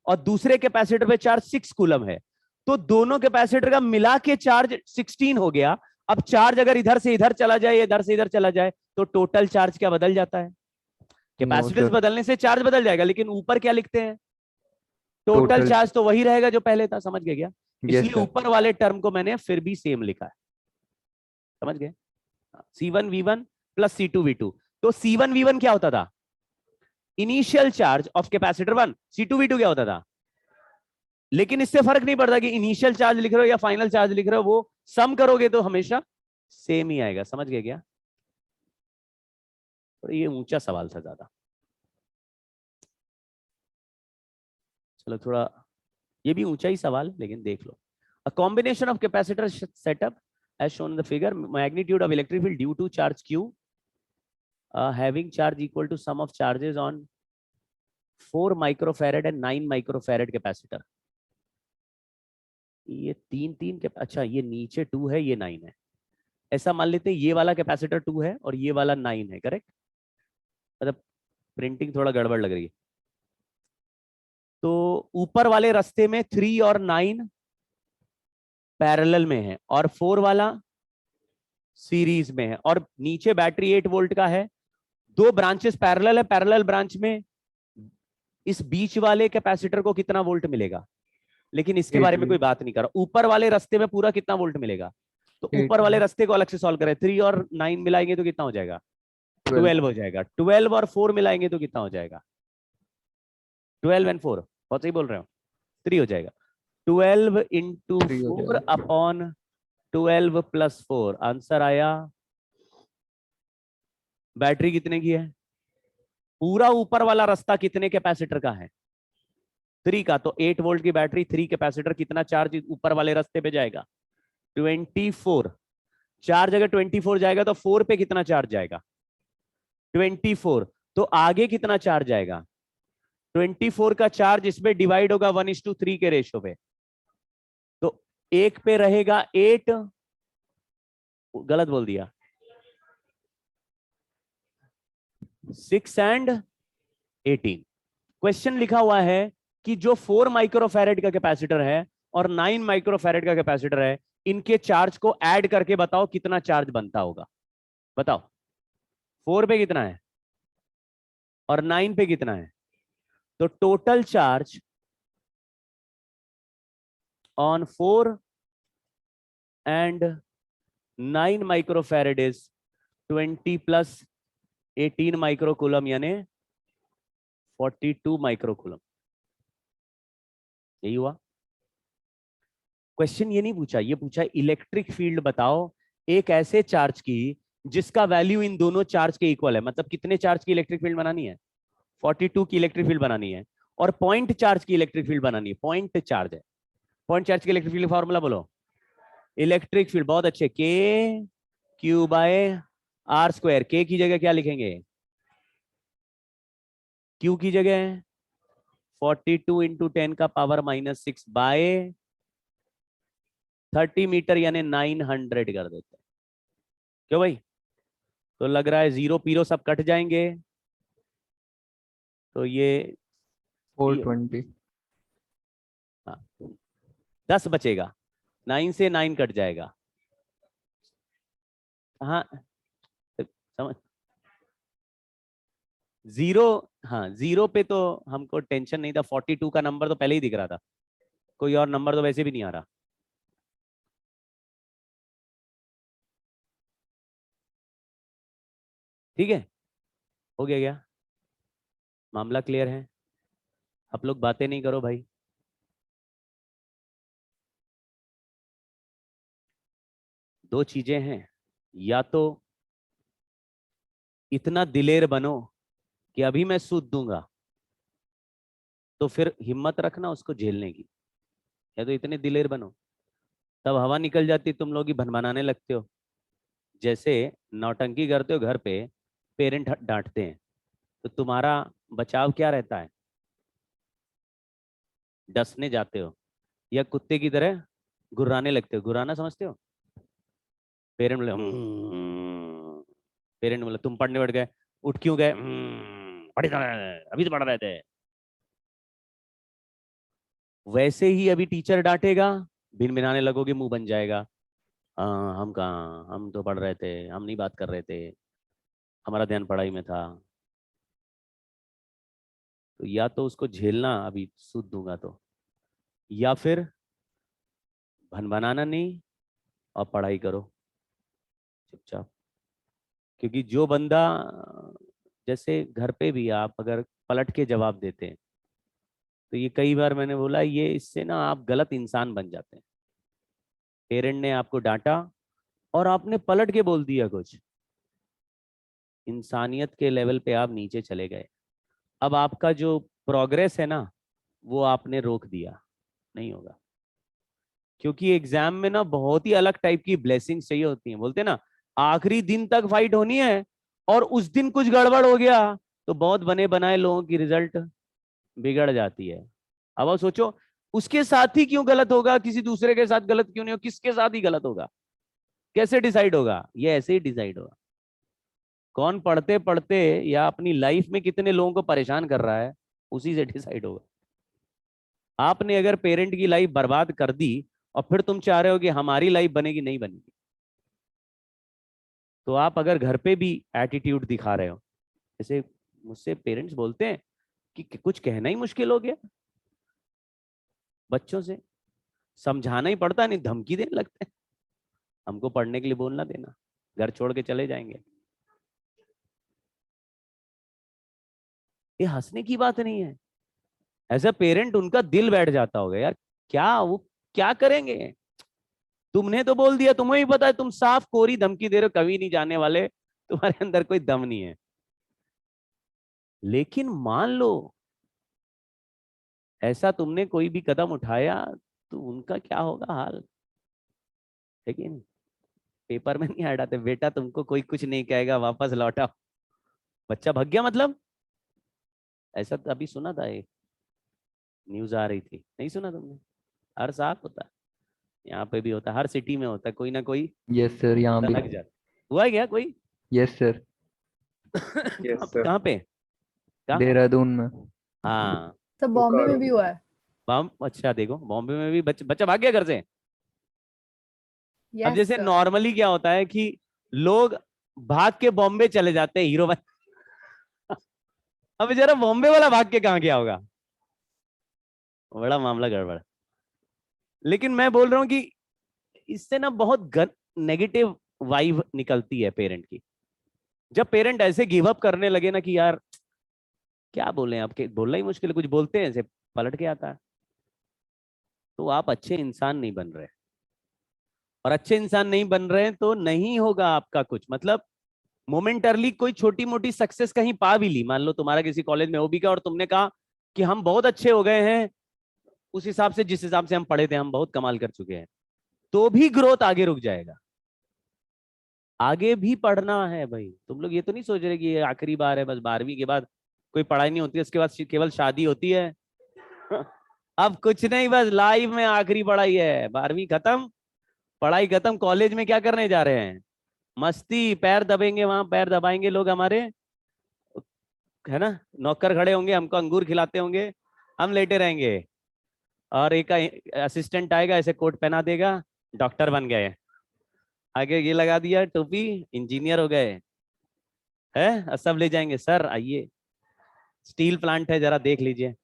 और दूसरे कैपेसिटर पे चार्ज 6 कूलम है, तो दोनों कैपेसिटर का मिला के चार्ज 16 हो गया। अब चार्ज अगर इधर से इधर चला जाए, इधर से इधर चला जाए, तो टोटल चार्ज क्या बदल जाता है? नो कैपेसिटेंस सर, बदलने से चार्ज बदल जाएगा, लेकिन ऊपर क्या लिखते हैं? Total total. चार्ज तो वही रहेगा जो पहले था। समझ गए क्या? यस इसलिए सर। ऊपर वाले टर्म को मैंने फिर भी सेम लिखा है। समझ गए? C1V1 plus C2V2। तो C1V1 क्या होता था? Initial charge of capacitor 1। C2V2 क्या होता था? लेकिन इससे फर्क नहीं पड़ता कि इनिशियल चार्ज लिख रहे हो या फाइनल चार्ज लिख रहे हो, वो सम करोगे तो हमेशा सेम ही आएगा। समझ गए क्या? तो ये ऊंचा सवाल था ज्यादा। चलो थोड़ा, ये भी ऊंचा ही सवाल, लेकिन देख लो। A combination of capacitor setup as shown in the figure, magnitude of electric field due to charge q having charge equal to sum of charges on 4 microfarad and 9 microfarad capacitor। ये तीन तीन के, अच्छा ये नीचे 2 है, ये 9 है। ऐसा मान लेते हैं ये वाला कैपेसिटर 2 है और ये वाला 9 है, करेक्ट? मतलब प्रिंटिंग थोड़ा गड़बड़ लग रही है। तो ऊपर वाले रास्ते में 3 और 9 पैरेलल में है और 4 वाला सीरीज में है, और नीचे बैटरी 8 वोल्ट का है। दो ब्रांचेस पैरेलल है, पैरेलल ब्रांच में इस बीच वाले कैपेसिटर को कितना वोल्ट मिलेगा, लेकिन इसके बारे 8 में V। कोई बात नहीं कर रहा। ऊपर वाले रास्ते में पूरा कितना वोल्ट मिलेगा, तो 8 ऊपर वाले V। रास्ते को अलग से सॉल्व करें। 3 और 9 मिलाएंगे तो कितना हो जाएगा? 12। 12 हो जाएगा। 12 और 4 मिलाएंगे तो कितना हो जाएगा? 12 एंड 4, बहुत सही बोल रहे हो, 3 हो जाएगा। 12 इंटू 3 हो 4 जाएगा। अपॉन 12 प्लस 4, आंसर आया। बैटरी कितने की है? पूरा ऊपर वाला रास्ता कितने कैपेसिटर का है? 3 का। तो 8 वोल्ट की बैटरी, 3 कैपेसिटर, कितना चार्ज ऊपर वाले रास्ते पे जाएगा? 24 चार्ज। अगर 24 जाएगा तो 4 पे कितना चार्ज जाएगा? 24। तो आगे कितना चार्ज जाएगा? 24 का चार्ज इसमें डिवाइड होगा 1:3 के रेशो पे। तो एक पे रहेगा 8, गलत बोल दिया, 6 एंड 18। क्वेश्चन लिखा हुआ है कि जो 4 माइक्रोफैरेड का कैपेसिटर है और 9 माइक्रोफैरेड का कैपेसिटर है, इनके चार्ज को ऐड करके बताओ कितना चार्ज बनता होगा। बताओ, 4 पे कितना है और 9 पे कितना है? तो total charge on 4 and 9 microfarad is 20 plus 18 microcoulomb, यानी 42 माइक्रोकूलम। यही हुआ। क्वेश्चन ये नहीं पूछा, ये पूछा इलेक्ट्रिक फील्ड बताओ एक ऐसे चार्ज की जिसका वैल्यू इन दोनों चार्ज के इक्वल है। मतलब कितने चार्ज की इलेक्ट्रिक फील्ड बनानी है? 42 की इलेक्ट्रिक फील्ड बनानी है, और पॉइंट चार्ज की इलेक्ट्रिक फील्ड बनानी है। पॉइंट चार्ज है, पॉइंट चार्ज की इलेक्ट्रिक फील्ड फॉर्मूला बोलो। इलेक्ट्रिक फील्ड, बहुत अच्छे, के क्यू बाय आर स्क्वायर। के की जगह क्या लिखेंगे? क्यू की जगह 42 इंटू 10 का पावर -6 बाय 30 मीटर, यानी 900 कर देते हैं। क्यों भाई? तो लग रहा है जीरो पीरो सब कट जाएंगे, तो ये 420। हाँ, 10 बचेगा, 9 से 9 कट जाएगा। हाँ समझ, जीरो, हाँ जीरो पे तो हमको टेंशन नहीं था। 42 का नंबर तो पहले ही दिख रहा था, कोई और नंबर तो वैसे भी नहीं आ रहा। ठीक है, हो गया क्या? मामला क्लियर है? आप लोग बातें नहीं करो भाई। दो चीजें हैं, या तो इतना दिलेर बनो कि अभी मैं सूद दूंगा, तो फिर हिम्मत रखना उसको झेलने की, या तो इतने दिलेर बनो तब हवा निकल जाती, तुम लोग ही भनभनाने लगते हो। जैसे नौटंकी करते हो घर पे, पेरेंट डांटते हैं, तो तुम्हारा बचाव क्या रहता है? डसने जाते हो, या कुत्ते की तरह गुर्राने लगते हो। गुर्राना समझते हो? पेरेंट बोले पेरेंट बोले तुम पढ़ने बैठ गए, उठ क्यों गए? पढ़ी था अभी तो पढ़ रहे थे। वैसे ही अभी टीचर डांटेगा, भिनभिनाने लगोगे, मुंह बन जाएगा। हाँ हम कहाँ, हम तो पढ़ रहे थे, हम नहीं बात कर रहे थे, हमारा ध्यान पढ़ाई में था। तो या तो उसको झेलना अभी सूद दूंगा तो, या फिर भनभनाना नहीं और पढ़ाई करो चुपचाप। क्योंकि जो बंदा, जैसे घर पे भी आप अगर पलट के जवाब देते हैं, तो ये कई बार मैंने बोला, ये इससे ना आप गलत इंसान बन जाते हैं। पेरेंट ने आपको डांटा और आपने पलट के बोल दिया कुछ, इंसानियत के लेवल पे आप नीचे चले गए। अब आपका जो प्रोग्रेस है ना, वो आपने रोक दिया, नहीं होगा। क्योंकि एग्जाम में ना बहुत ही अलग टाइप की ब्लेसिंग चाहिए होती हैं। बोलते हैं ना, आखिरी दिन तक फाइट होनी है, और उस दिन कुछ गड़बड़ हो गया तो बहुत बने बनाए लोगों की रिजल्ट बिगड़ जाती है। अब आप सोचो, उसके साथ ही क्यों गलत होगा, किसी दूसरे के साथ गलत क्यों नहीं हो, किसके साथ ही गलत होगा? कैसे डिसाइड होगा? ये ऐसे ही डिसाइड होगा। कौन पढ़ते पढ़ते या अपनी लाइफ में कितने लोगों को परेशान कर रहा है, उसी से डिसाइड होगा। आपने अगर पेरेंट की लाइफ बर्बाद कर दी और फिर तुम चाह रहे हो कि हमारी लाइफ बनेगी, नहीं बनेगी। तो आप अगर घर पे भी एटीट्यूड दिखा रहे हो, जैसे मुझसे पेरेंट्स बोलते हैं कि कुछ कहना ही मुश्किल हो गया, बच्चों से समझाना ही पड़ता नहीं, धमकी देने लगते हैं, हमको पढ़ने के लिए बोलना देना, घर छोड़ के चले जाएंगे। ये हंसने की बात नहीं है। एज अ पेरेंट उनका दिल बैठ जाता होगा यार, क्या वो क्या करेंगे? तुमने तो बोल दिया, तुम्हें भी पता है तुम साफ कोरी धमकी दे रहे हो, कभी नहीं जाने वाले, तुम्हारे अंदर कोई दम नहीं है। लेकिन मान लो ऐसा तुमने कोई भी कदम उठाया, तो उनका क्या होगा हाल? है कि नहीं? पेपर में नहीं ऐड आते, बेटा तुमको कोई कुछ नहीं कहेगा, वापस लौटाओ, बच्चा भाग गया मतलब। ऐसा तो अभी सुना था, एक न्यूज आ रही थी, नहीं सुना तुमने? हर साल होता है, यहाँ पे भी होता है, हर सिटी में होता है, कोई ना कोई यस सर, यहाँ पता भी। लग जाता। हुआ है क्या कोई? Yes sir. कहाँ यस सर। कहाँ पे? कहाँ? देहरादून में। हाँ। सब बॉम्बे में बोकारो। भी हुआ है। अच्छा देखो, बॉम्बे में भी बच्चा भाग गया घर से। अब यस जैसे सर। नॉर्मली क्या होता है कि लोग भाग के बॉम्बे चले जाते हैं हीरो बन। अब जरा बॉम्बे वाला भाग के कहाँ गया होगा? बड़ा मामला गड़बड़। लेकिन मैं बोल रहा हूँ कि इससे ना बहुत नेगेटिव वाइब निकलती है पेरेंट की। जब पेरेंट ऐसे गिव अप करने लगे ना कि यार क्या बोले, आपके बोलना ही मुश्किल है, कुछ बोलते हैं ऐसे पलट के आता है, तो आप अच्छे इंसान नहीं बन रहे। और अच्छे इंसान नहीं बन रहे हैं तो नहीं होगा आपका कुछ, मतलब मोमेंटरली कोई छोटी मोटी सक्सेस कहीं पा भी ली, मान लो तुम्हारा किसी कॉलेज में हो भी गया और तुमने कहा कि हम बहुत अच्छे हो गए हैं, उस हिसाब से जिस हिसाब से हम पढ़े थे हम बहुत कमाल कर चुके हैं, तो भी ग्रोथ आगे रुक जाएगा। आगे भी पढ़ना है भाई। तुम लोग ये तो नहीं सोच रहे कि ये आखिरी बार है, बस 12वीं के बाद कोई पढ़ाई नहीं होती, उसके बाद केवल शादी होती है। अब कुछ नहीं, बस लाइफ में आखिरी पढ़ाई है, 12वीं खत्म, पढ़ाई खत्म, कॉलेज में क्या करने जा रहे हैं? मस्ती, पैर दबेंगे वहां, पैर दबाएंगे लोग हमारे, है ना, नौकर खड़े होंगे, हमको अंगूर खिलाते होंगे, हम लेटे रहेंगे, और एक असिस्टेंट आएगा ऐसे कोट पहना देगा, डॉक्टर बन गए, आगे ये लगा दिया टोपी, इंजीनियर हो गए, है, और सब ले जाएंगे, सर आइए स्टील प्लांट है जरा देख लीजिए,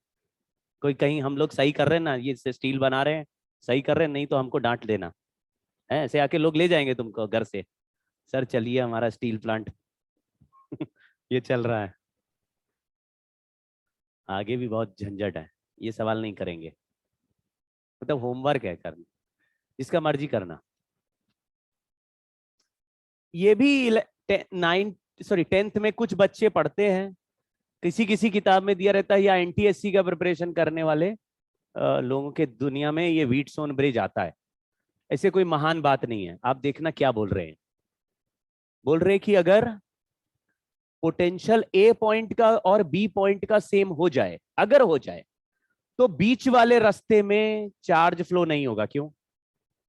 कोई कहीं हम लोग सही कर रहे हैं ना, ये स्टील बना रहे हैं, सही कर रहे हैं, नहीं तो हमको डांट देना है। ऐसे आके लोग ले जाएंगे तुमको घर से, सर चलिए हमारा स्टील प्लांट ये चल रहा है। आगे भी बहुत झंझट है, ये सवाल नहीं करेंगे, मतलब होमवर्क है करना, जिसका मर्जी करना। ये भी 10th में कुछ बच्चे पढ़ते हैं, किसी किसी किताब में दिया रहता है, या NTSC का प्रिपरेशन करने वाले लोगों के दुनिया में ये व्हीटस्टोन ब्रिज आता है। ऐसे कोई महान बात नहीं है। आप देखना क्या बोल रहे हैं। बोल रहे हैं कि अगर पोटेंशियल A पॉइंट का और B पॉइंट का सेम हो जाए, अगर हो जाए, तो बीच वाले रास्ते में चार्ज फ्लो नहीं होगा। क्यों?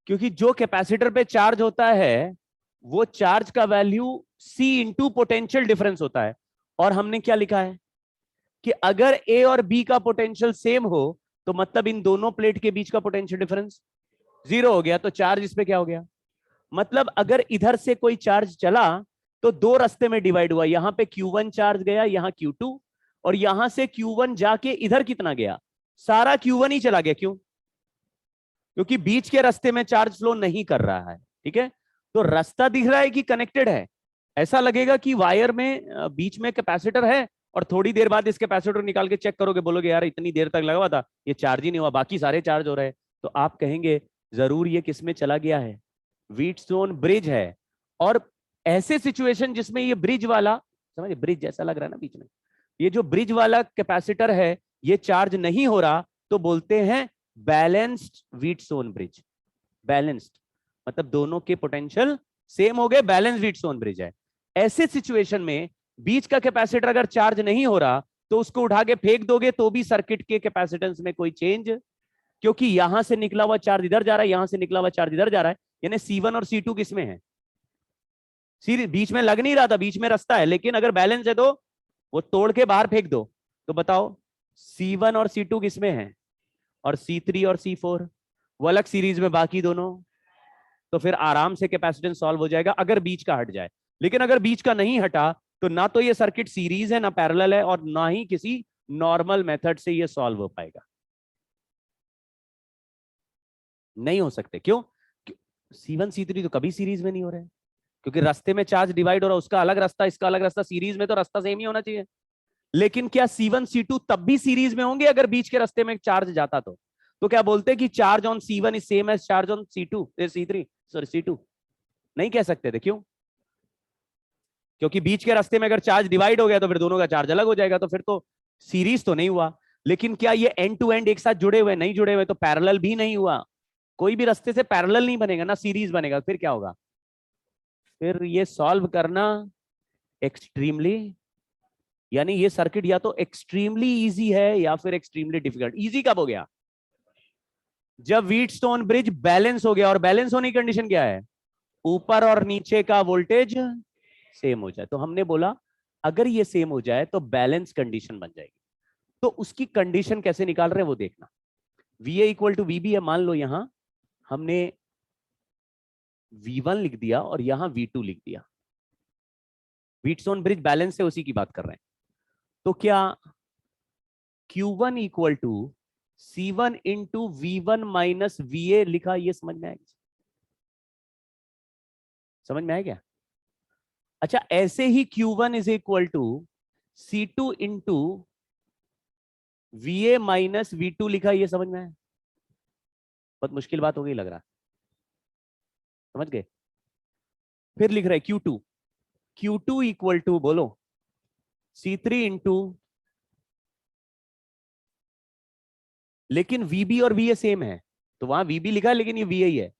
क्योंकि जो कैपेसिटर पे चार्ज होता है वो चार्ज का value C into potential difference होता है। और हमने क्या लिखा है कि अगर A और B का पोटेंशियल सेम हो तो मतलब इन दोनों प्लेट के बीच का पोटेंशियल डिफरेंस 0 हो गया। तो चार्ज इस पे क्या हो गया? मतलब अगर इधर से कोई चार्ज चला तो दो रास्ते में डिवाइड हुआ। यहां पे Q1 चार्ज गया, यहां Q2, और यहां से Q1 जाके इधर कितना गया? सारा Q1 ही चला गया। क्यों? क्योंकि बीच के रास्ते में चार्ज फ्लो नहीं कर रहा है। ठीक है, तो रास्ता दिख रहा है कि कनेक्टेड है। ऐसा लगेगा कि वायर में बीच में कैपेसिटर है और थोड़ी देर बाद इस कैपेसिटर निकाल के चेक करोगे, बोलोगे यार इतनी देर तक लगा हुआ था, ये चार्ज ही नहीं हुआ, बाकी सारे चार्ज हो रहे हैं। तो आप कहेंगे जरूर ये किस में चला गया है? व्हीटस्टोन ब्रिज है। और ऐसे सिचुएशन जिसमें ये ब्रिज वाला, समझे, ब्रिज जैसा लग रहा है ना बीच में, ये जो ब्रिज वाला कैपेसिटर है ये चार्ज नहीं हो रहा, तो बोलते हैं बैलेंस्ड व्हीटस्टोन ब्रिज। बैलेंस्ड मतलब दोनों के पोटेंशियल सेम हो गए, बैलेंस व्हीटस्टोन ब्रिज है। ऐसे सिचुएशन में बीच का कैपेसिटर अगर चार्ज नहीं हो रहा तो उसको उठा के फेंक दोगे तो भी सर्किट के कैपेसिटेंस में कोई चेंज, क्योंकि यहां से निकला हुआ चार्ज इधर जा रहा है, यहां से निकला हुआ चार्ज इधर जा रहा है। यानी C1 और C2 किसमें है? बीच में लग नहीं रहा था, बीच में रास्ता है, लेकिन अगर बैलेंस है तो वो तोड़ के बाहर फेंक दो। तो बताओ C1 और C2 किसमें है? और C3 और C4 वो अलग सीरीज में, बाकी दोनों। तो फिर आराम से कैपेसिटेंस सॉल्व हो जाएगा अगर बीच का हट जाए। लेकिन अगर बीच का नहीं हटा तो ना तो ये सर्किट सीरीज है, ना पैरेलल है, और ना ही किसी नॉर्मल मेथड से ये सॉल्व हो पाएगा। नहीं हो सकते। क्यों? C1 C3 तो कभी सीरीज में नहीं हो रहे, क्योंकि रास्ते में चार्ज डिवाइड हो रहा है, उसका अलग रास्ता, इसका अलग रास्ता। सीरीज में तो रास्ता सेम ही होना चाहिए। लेकिन क्या C1 C2 तब भी सीरीज में होंगे अगर बीच के रास्ते में चार्ज जाता? तो क्या बोलते हैं कि charge on C1 is same as charge on C3 sorry C2? नहीं कह सकते थे। क्यों? क्योंकि बीच के रास्ते में अगर चार्ज डिवाइड हो गया तो फिर दोनों का चार्ज अलग हो जाएगा, तो फिर तो सीरीज तो नहीं हुआ। लेकिन क्या ये एंड टू एंड एक साथ जुड़े हुए? नहीं जुड़े हुए, तो पैरेलल भी नहीं हुआ। कोई भी रास्ते से पैरेलल नहीं बनेगा ना सीरीज बनेगा। फिर क्या होगा? फिर ये सॉल्व करना एक्सट्रीमली, यानी ये सर्किट या तो एक्सट्रीमली इजी है या फिर एक्सट्रीमली डिफिकल्ट। इजी कब हो गया? जब व्हीटस्टोन ब्रिज बैलेंस हो गया। और बैलेंस होने की कंडीशन क्या है? ऊपर और नीचे का वोल्टेज सेम हो जाए। तो हमने बोला अगर ये सेम हो जाए तो बैलेंस कंडीशन बन जाएगी। तो उसकी कंडीशन कैसे निकाल रहे हैं वो देखना। VA इक्वल टू VB है, मान लो यहां हमने V1 लिख दिया और यहां V2 लिख दिया। व्हीटस्टोन ब्रिज बैलेंस से उसी की बात कर रहे हैं। तो क्या Q1 equal to C1 into V1 minus VA लिखा? ये समझ में आएगा? समझ में आया क्या? अच्छा, ऐसे ही Q1 is equal to C2 into VA minus V2 लिखा? ये समझ में आया? बहुत मुश्किल बात हो गई लग रहा, समझ गए? फिर लिख रहे Q2 इक्वल टू बोलो C3 इंटू, लेकिन VB और VA सेम है तो वहां VB लिखा है लेकिन ये VA ही है।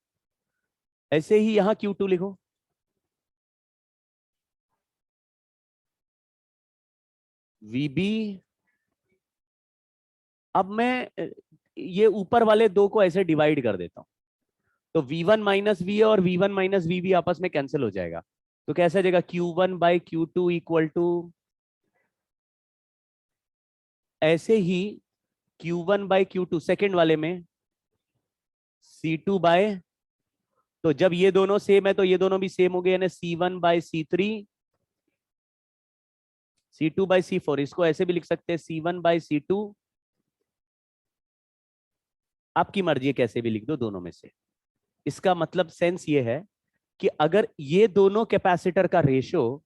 ऐसे ही यहां Q2 लिखो, VB। अब मैं ये ऊपर वाले दो को ऐसे डिवाइड कर देता हूं, तो V1 माइनस VA और V1 माइनस VB आपस में कैंसिल हो जाएगा। तो कैसे आ जाएगा? Q1 by Q2 equal to, ऐसे ही Q1 बाई Q2 सेकेंड वाले में C2 बाय, तो जब ये दोनों सेम है तो ये दोनों भी सेम हो गए, यानी C1 by C3, C2 by C4। इसको ऐसे भी लिख सकते हैं C1 बाई C2, आपकी मर्जी है कैसे भी लिख दो दोनों में से। इसका मतलब सेंस ये है कि अगर ये दोनों कैपेसिटर का रेशो,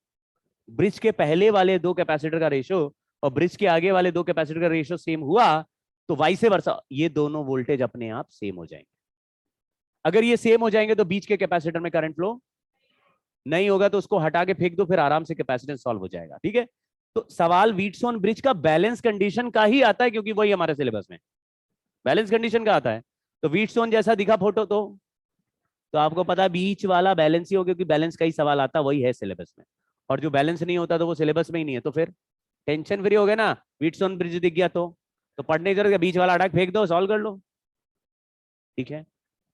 ब्रिज के पहले वाले दो कैपेसिटर का रेशो और ब्रिज के आगे वाले दो कैपेसिटर का रेशो सेम हुआ तो वाइस वर्सा ये दोनों वोल्टेज अपने आप सेम हो जाएंगे। अगर ये सेम हो जाएंगे तो बीच के कैपेसिटर में करंट फ्लो नहीं होगा तो उसको हटा के फेंक दो, फिर आराम से कैपेसिटेंस सॉल्व हो जाएगा। ठीक है, तो सवाल व्हीटस्टोन ब्रिज का बैलेंस कंडीशन का ही आता है, क्योंकि वही हमारे सिलेबस में बैलेंस कंडीशन का आता है। तो व्हीटस्टोन जैसा दिखा फोटो तो आपको पता है बीच वाला बैलेंस ही हो, क्योंकि बैलेंस का ही सवाल आता वही है सिलेबस में, और जो बैलेंस नहीं होता तो वो सिलेबस में ही नहीं है। तो फिर टेंशन फ्री हो गया ना, व्हीटस्टोन ब्रिज दिख गया तो पढ़ने की जरूरत है, बीच वाला हटा के फेंक दो, सॉल्व कर लो। ठीक है,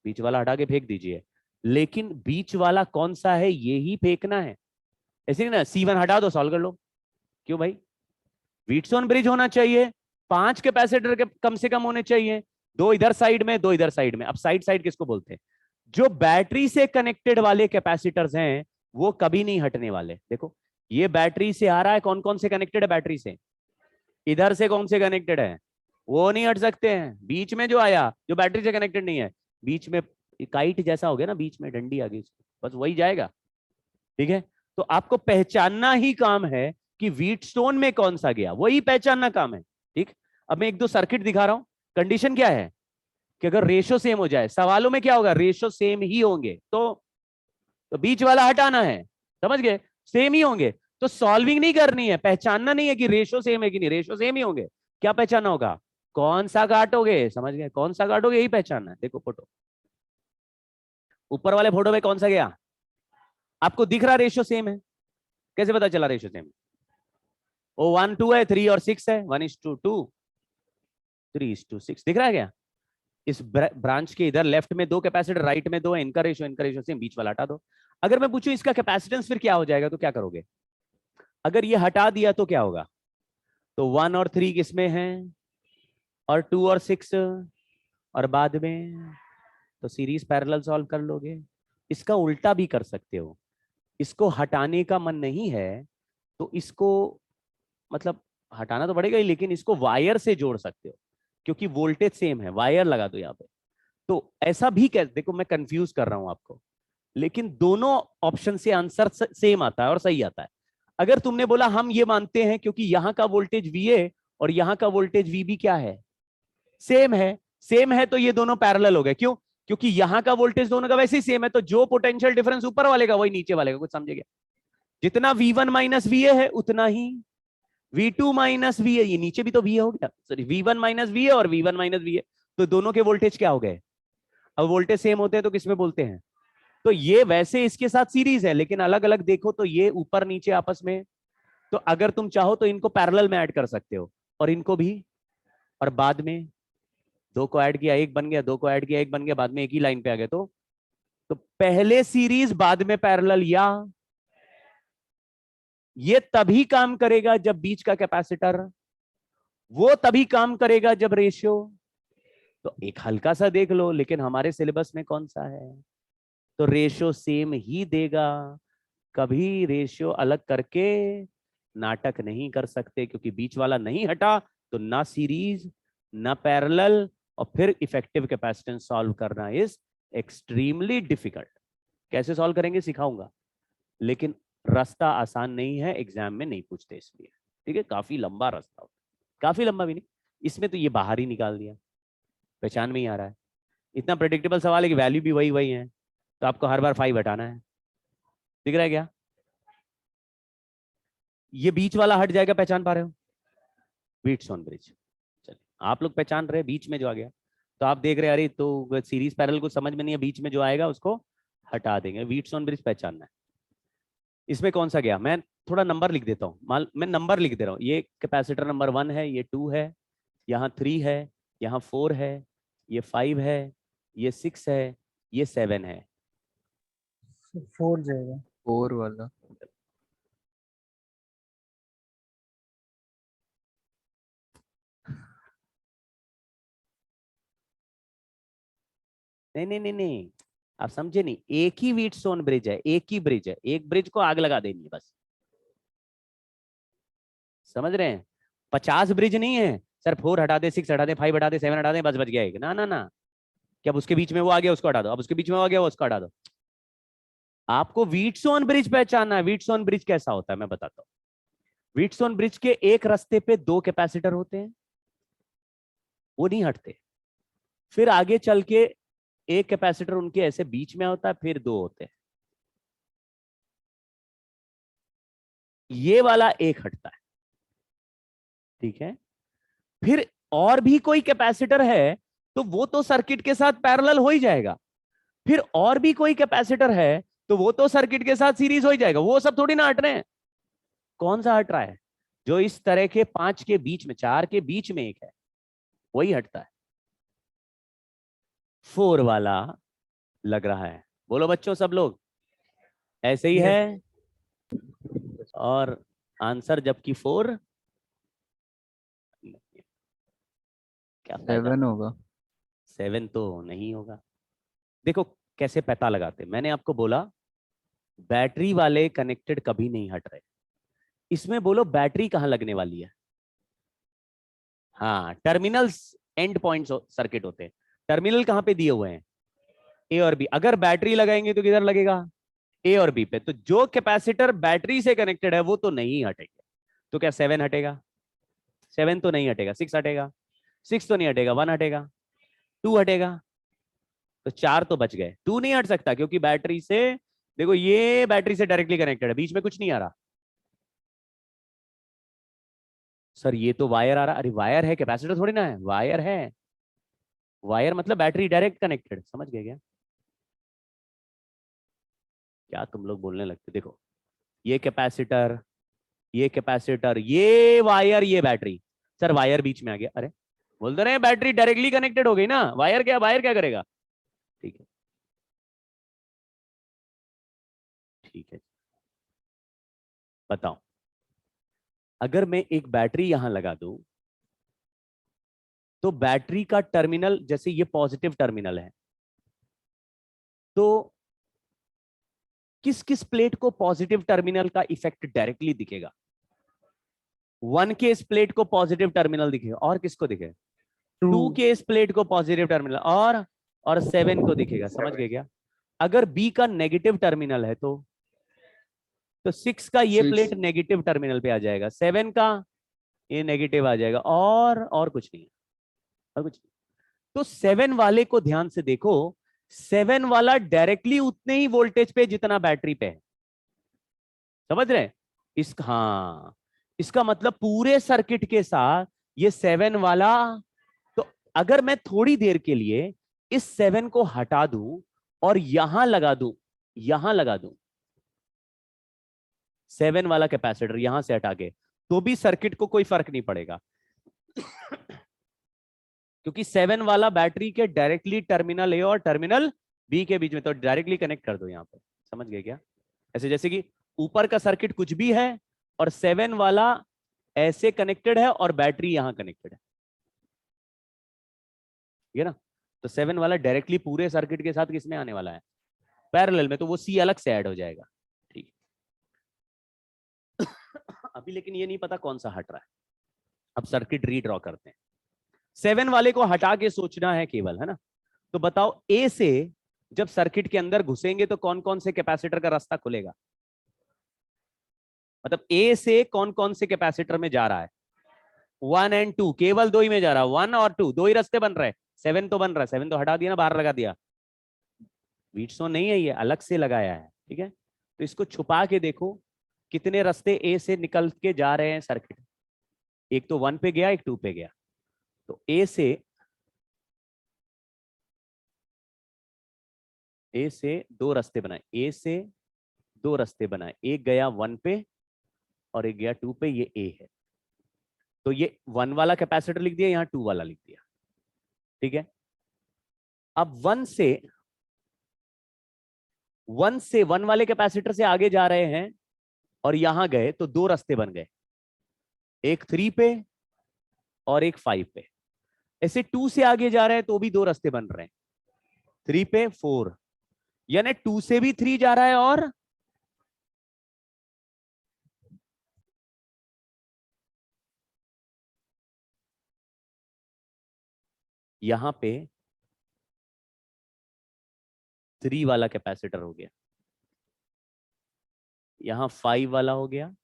बीच वाला हटा के फेंक दीजिए, लेकिन बीच वाला कौन सा है ये ही फेंकना है, ऐसे नहीं ना, C1 हटा दो, सॉल्व कर लो। क्यों भाई, व्हीटस्टोन ब्रिज होना चाहिए, 5 कैपेसिटर के कम से कम होने चाहिए, 2 इधर साइड में 2 इधर साइड में। अब साइड साइड किसको बोलते हैं, जो बैटरी से कनेक्टेड वाले कैपेसिटर्स हैं वो कभी नहीं हटने वाले। देखो ये बैटरी से आ रहा है, कौन कौन से कनेक्टेड है बैटरी से, इधर से कौन से कनेक्टेड है, वो नहीं हट सकते हैं। बीच में जो आया जो बैटरी से कनेक्टेड नहीं है, बीच में काइट जैसा हो गया ना, बीच में डंडी आ गई, बस वही जाएगा। ठीक है, तो आपको पहचानना ही काम है कि व्हीटस्टोन में कौन सा गया, वही पहचानना काम है। ठीक, अब मैं 1-2 सर्किट दिखा रहा हूं। कंडीशन क्या है कि अगर रेशो सेम हो जाए, सवालों में क्या होगा, रेशो सेम ही होंगे, तो बीच वाला हटाना है, समझ गए, सेम ही होंगे तो सॉल्विंग नहीं करनी है, पहचानना नहीं है कि रेशो सेम है कि नहीं, रेशो सेम ही होंगे। क्या पहचानना होगा, कौन सा काटोगे, समझ गए, कौन सा काटोगे यही पहचानना है। देखो फोटो, ऊपर वाले फोटो में कौन सा गया, आपको दिख रहा रेशो सेम है, कैसे पता चला रेशो सेम, ओ 1:2 है, 3 और 6 है, 1:2, 3:6 दिख रहा है क्या। इस ब्रांच के इधर लेफ्ट में 2 कैपेसिटर, राइट में 2 है, इनका रेशो सेम, बीच वाला हटा दो। अगर मैं पूछूं इसका कैपेसिटेंस फिर क्या हो जाएगा, तो क्या करोगे, अगर ये हटा दिया तो क्या होगा, तो 1 और 3 किसमें है, और 2 और 6, और बाद में तो सीरीज पैरेलल सॉल्व कर लोगे। इसका उल्टा भी कर सकते हो, इसको हटाने का मन नहीं है तो इसको, मतलब हटाना तो पड़ेगा ही, लेकिन इसको वायर से जोड़ सकते हो, क्योंकि वोल्टेज सेम है, वायर लगा दो यहाँ पे। तो ऐसा भी कह, देखो मैं कंफ्यूज कर रहा हूं आपको, लेकिन दोनों ऑप्शन से आंसर सेम आता है और सही आता है। अगर तुमने बोला हम ये मानते हैं क्योंकि यहां का वोल्टेज VA और यहां का वोल्टेज VB क्या है, सेम है, सेम है, तो ये दोनों पैरेलल हो गए। क्यों, क्योंकि यहां का वोल्टेज दोनों का वैसे ही सेम है, तो जो पोटेंशियल डिफरेंस ऊपर वाले का वही नीचे वाले का, कुछ समझेगा, जितना V1 माइनस VA है उतना ही V2 माइनस VA, ये नीचे भी तो VA हो गया, सॉरी V1 माइनस VA और V1 माइनस VA, तो दोनों के वोल्टेज क्या हो गए। अब वोल्टेज सेम होते हैं तो किसमें बोलते हैं, तो ये वैसे इसके साथ सीरीज है, लेकिन अलग अलग देखो तो ये ऊपर नीचे आपस में, तो अगर तुम चाहो तो इनको पैरेलल में ऐड कर सकते हो, और इनको भी, और बाद में 2 को ऐड किया 1 बन गया, 2 को ऐड किया 1 बन गया, बाद में एक ही लाइन पे आ गए। तो पहले सीरीज बाद में पैरेलल, या ये तभी काम करेगा जब बीच का कैपेसिटर, वो तभी काम करेगा जब रेशियो। तो एक हल्का सा देख लो, लेकिन हमारे सिलेबस में कौन सा है, तो रेशियो सेम ही देगा, कभी रेशियो अलग करके नाटक नहीं कर सकते, क्योंकि बीच वाला नहीं हटा तो ना सीरीज ना पैरेलल, और फिर इफेक्टिव कैपेसिटेंस सॉल्व करना इज एक्सट्रीमली डिफिकल्ट। कैसे सॉल्व करेंगे सिखाऊंगा, लेकिन रास्ता आसान नहीं है, एग्जाम में नहीं पूछते इसलिए। ठीक है, काफी लंबा रास्ता होता है, काफी लंबा भी नहीं, इसमें तो ये बाहर ही निकाल दिया, पहचान में ही आ रहा है, इतना प्रेडिक्टेबल सवाल है कि वैल्यू भी वही वही है, तो आपको हर बार 5 हटाना है। दिख रहा है क्या, ये बीच वाला हट जाएगा, पहचान पा रहे हो, व्हीटस्टोन ब्रिज। चलिए आप लोग पहचान रहे बीच में जो आ गया, तो आप देख रहे अरे तो सीरीज पैरेलल को समझ में नहीं है, बीच में जो आएगा उसको हटा देंगे, व्हीटस्टोन ब्रिज पहचानना है। इसमें कौन सा गया, मैं थोड़ा नंबर लिख देता हूँ, मैं नंबर लिख दे रहा हूँ, ये कैपेसिटर नंबर 1 है, ये 2 है, यहाँ 3 है, यहाँ 4 है, ये 5 है, ये 6 है, ये 7 है। 4 जाएगा, 4 वाला। नहीं नहीं नहीं नहीं, आप समझे नहीं, एक ही व्हीटस्टोन ब्रिज है, एक ही ब्रिज है, एक ब्रिज को आग लगा देनी है बस, समझ रहे हैं, 50 ब्रिज नहीं है सर, 4 हटा दे, 6 हटा दे, 5 हटा दे, 7 हटा दे, बस बच गया एक, ना ना ना, कि अब उसके बीच में वो आ गया उसको हटा दो, अब उसके बीच में वो आ गया वो उसको हटा दो। आपको व्हीटस्टोन ब्रिज पहचानना है, व्हीटस्टोन ब्रिज कैसा होता है मैं बताता हूँ। व्हीटस्टोन ब्रिज के एक रास्ते पे 2 कैपेसिटर होते हैं, वो नहीं हटते, फिर आगे चल के एक कैपेसिटर उनके ऐसे बीच में होता है, फिर 2 होते हैं, ये वाला एक हटता है, ठीक है। फिर और भी कोई कैपेसिटर है तो वो तो सर्किट के साथ पैरेलल हो ही जाएगा, फिर और भी कोई कैपेसिटर है तो वो तो सर्किट के साथ सीरीज हो ही जाएगा, वो सब थोड़ी ना हट रहे हैं। कौन सा हट रहा है? जो इस तरह के 5 के बीच में, 4 के बीच में एक है, वही हटता है। 4 वाला लग रहा है, बोलो बच्चों सब लोग ऐसे ही है। और आंसर जबकि 4 क्या फायदा, 7 होगा। 7 तो नहीं होगा। देखो कैसे पता लगाते, मैंने आपको बोला बैटरी वाले कनेक्टेड कभी नहीं हट रहे। इसमें बोलो बैटरी कहां लगने वाली है? हाँ, टर्मिनल्स एंड पॉइंट्स सर्किट होते हैं। टर्मिनल कहां पे दिए हुए हैं? ए और बी। अगर बैटरी लगाएंगे तो किधर लगेगा? ए और बी पे। तो जो कैपेसिटर बैटरी से कनेक्टेड है वो तो नहीं हटेगा। तो क्या 7 हटेगा? 7 तो नहीं हटेगा। 6 हटेगा? 6 तो नहीं हटेगा। 1 हटेगा? 2 हटेगा? तो 4 तो बच गए। 2 नहीं हट सकता क्योंकि बैटरी से, देखो ये बैटरी से डायरेक्टली कनेक्टेड है, बीच में कुछ नहीं आ रहा। सर ये तो वायर आ रहा। अरे वायर है, कैपेसिटर थोड़ी ना है, वायर है। वायर मतलब बैटरी डायरेक्ट कनेक्टेड, समझ गए क्या? क्या तुम लोग बोलने लगते? देखो ये कैपेसिटर, ये कैपेसिटर, ये वायर, ये बैटरी। सर वायर बीच में आ गया। अरे बोलते रहे बैटरी डायरेक्टली कनेक्टेड हो गई ना, वायर क्या, वायर क्या करेगा? ठीक है, ठीक है। बताओ, अगर मैं एक बैटरी यहां लगा दूं तो बैटरी का टर्मिनल, जैसे ये पॉजिटिव टर्मिनल है, तो किस किस प्लेट को पॉजिटिव टर्मिनल का इफेक्ट डायरेक्टली दिखेगा? 1 के इस प्लेट को पॉजिटिव टर्मिनल दिखेगा, और किसको दिखेगा? 2 के इस प्लेट को पॉजिटिव टर्मिनल, और 7 को दिखेगा। समझ गए क्या? अगर बी का नेगेटिव टर्मिनल है तो 6 का ये 6 प्लेट नेगेटिव टर्मिनल पे आ जाएगा, 7 का ये नेगेटिव आ जाएगा, और कुछ नहीं है, और कुछ नहीं। तो 7 वाले को ध्यान से देखो, 7 वाला डायरेक्टली उतने ही वोल्टेज पे जितना बैटरी पे है। समझ रहे? हाँ, इसका मतलब पूरे सर्किट के साथ ये 7 वाला, तो अगर मैं थोड़ी देर के लिए इस 7 को हटा दूं और यहां लगा दूं, यहां लगा दूं 7 वाला कैपेसिटर यहां से हटा के, तो भी सर्किट को कोई फर्क नहीं पड़ेगा क्योंकि 7 वाला बैटरी के डायरेक्टली टर्मिनल ए और टर्मिनल बी के बीच में, तो डायरेक्टली कनेक्ट कर दो यहां पर। समझ गए क्या? ऐसे जैसे कि ऊपर का सर्किट कुछ भी है और 7 वाला ऐसे कनेक्टेड है और बैटरी यहां कनेक्टेड है, ये ना। तो 7 वाला डायरेक्टली पूरे सर्किट के साथ किसमें आने वाला है? पैरेलल में, तो वो सी अलग से ऐड हो जाएगा। ठीक अभी लेकिन ये नहीं पता कौन सा हट रहा है। अब सर्किट रीड्रॉ करते हैं। 7 वाले को हटा के सोचना है केवल, है ना। तो बताओ ए से जब सर्किट के अंदर घुसेंगे तो कौन कौन से कैपेसिटर का रास्ता खुलेगा? मतलब ए से कौन कौन से कैपेसिटर में जा रहा है? 1 एंड 2, केवल दो ही में जा रहा है। 1 और 2, दो ही रास्ते बन रहे हैं। 7 तो बन रहा है, 7 तो हटा दिया ना, बाहर लगा दिया। वीटस्टोन नहीं है, ये अलग से लगाया है, ठीक है। तो इसको छुपा के देखो कितने रास्ते ए से निकल के जा रहे हैं सर्किट। एक तो 1 पे गया, एक 2 पे गया। तो ए से दो रास्ते बनाए, ए से दो रास्ते बनाए, एक गया 1 पे और एक गया 2 पे, ये ए है। तो ये 1 वाला कैपेसिटर लिख दिया, यहां 2 वाला लिख दिया, ठीक है। अब 1 वाले कैपेसिटर से आगे जा रहे हैं और यहां गए तो दो रास्ते बन गए, एक 3 पे और एक 5 पे। ऐसे 2 से आगे जा रहे हैं तो भी दो रास्ते बन रहे हैं, 3 पे 4, यानी 2 से भी 3 जा रहा है और यहां पे 3 वाला कैपेसिटर हो गया, यहां 5 वाला हो गया,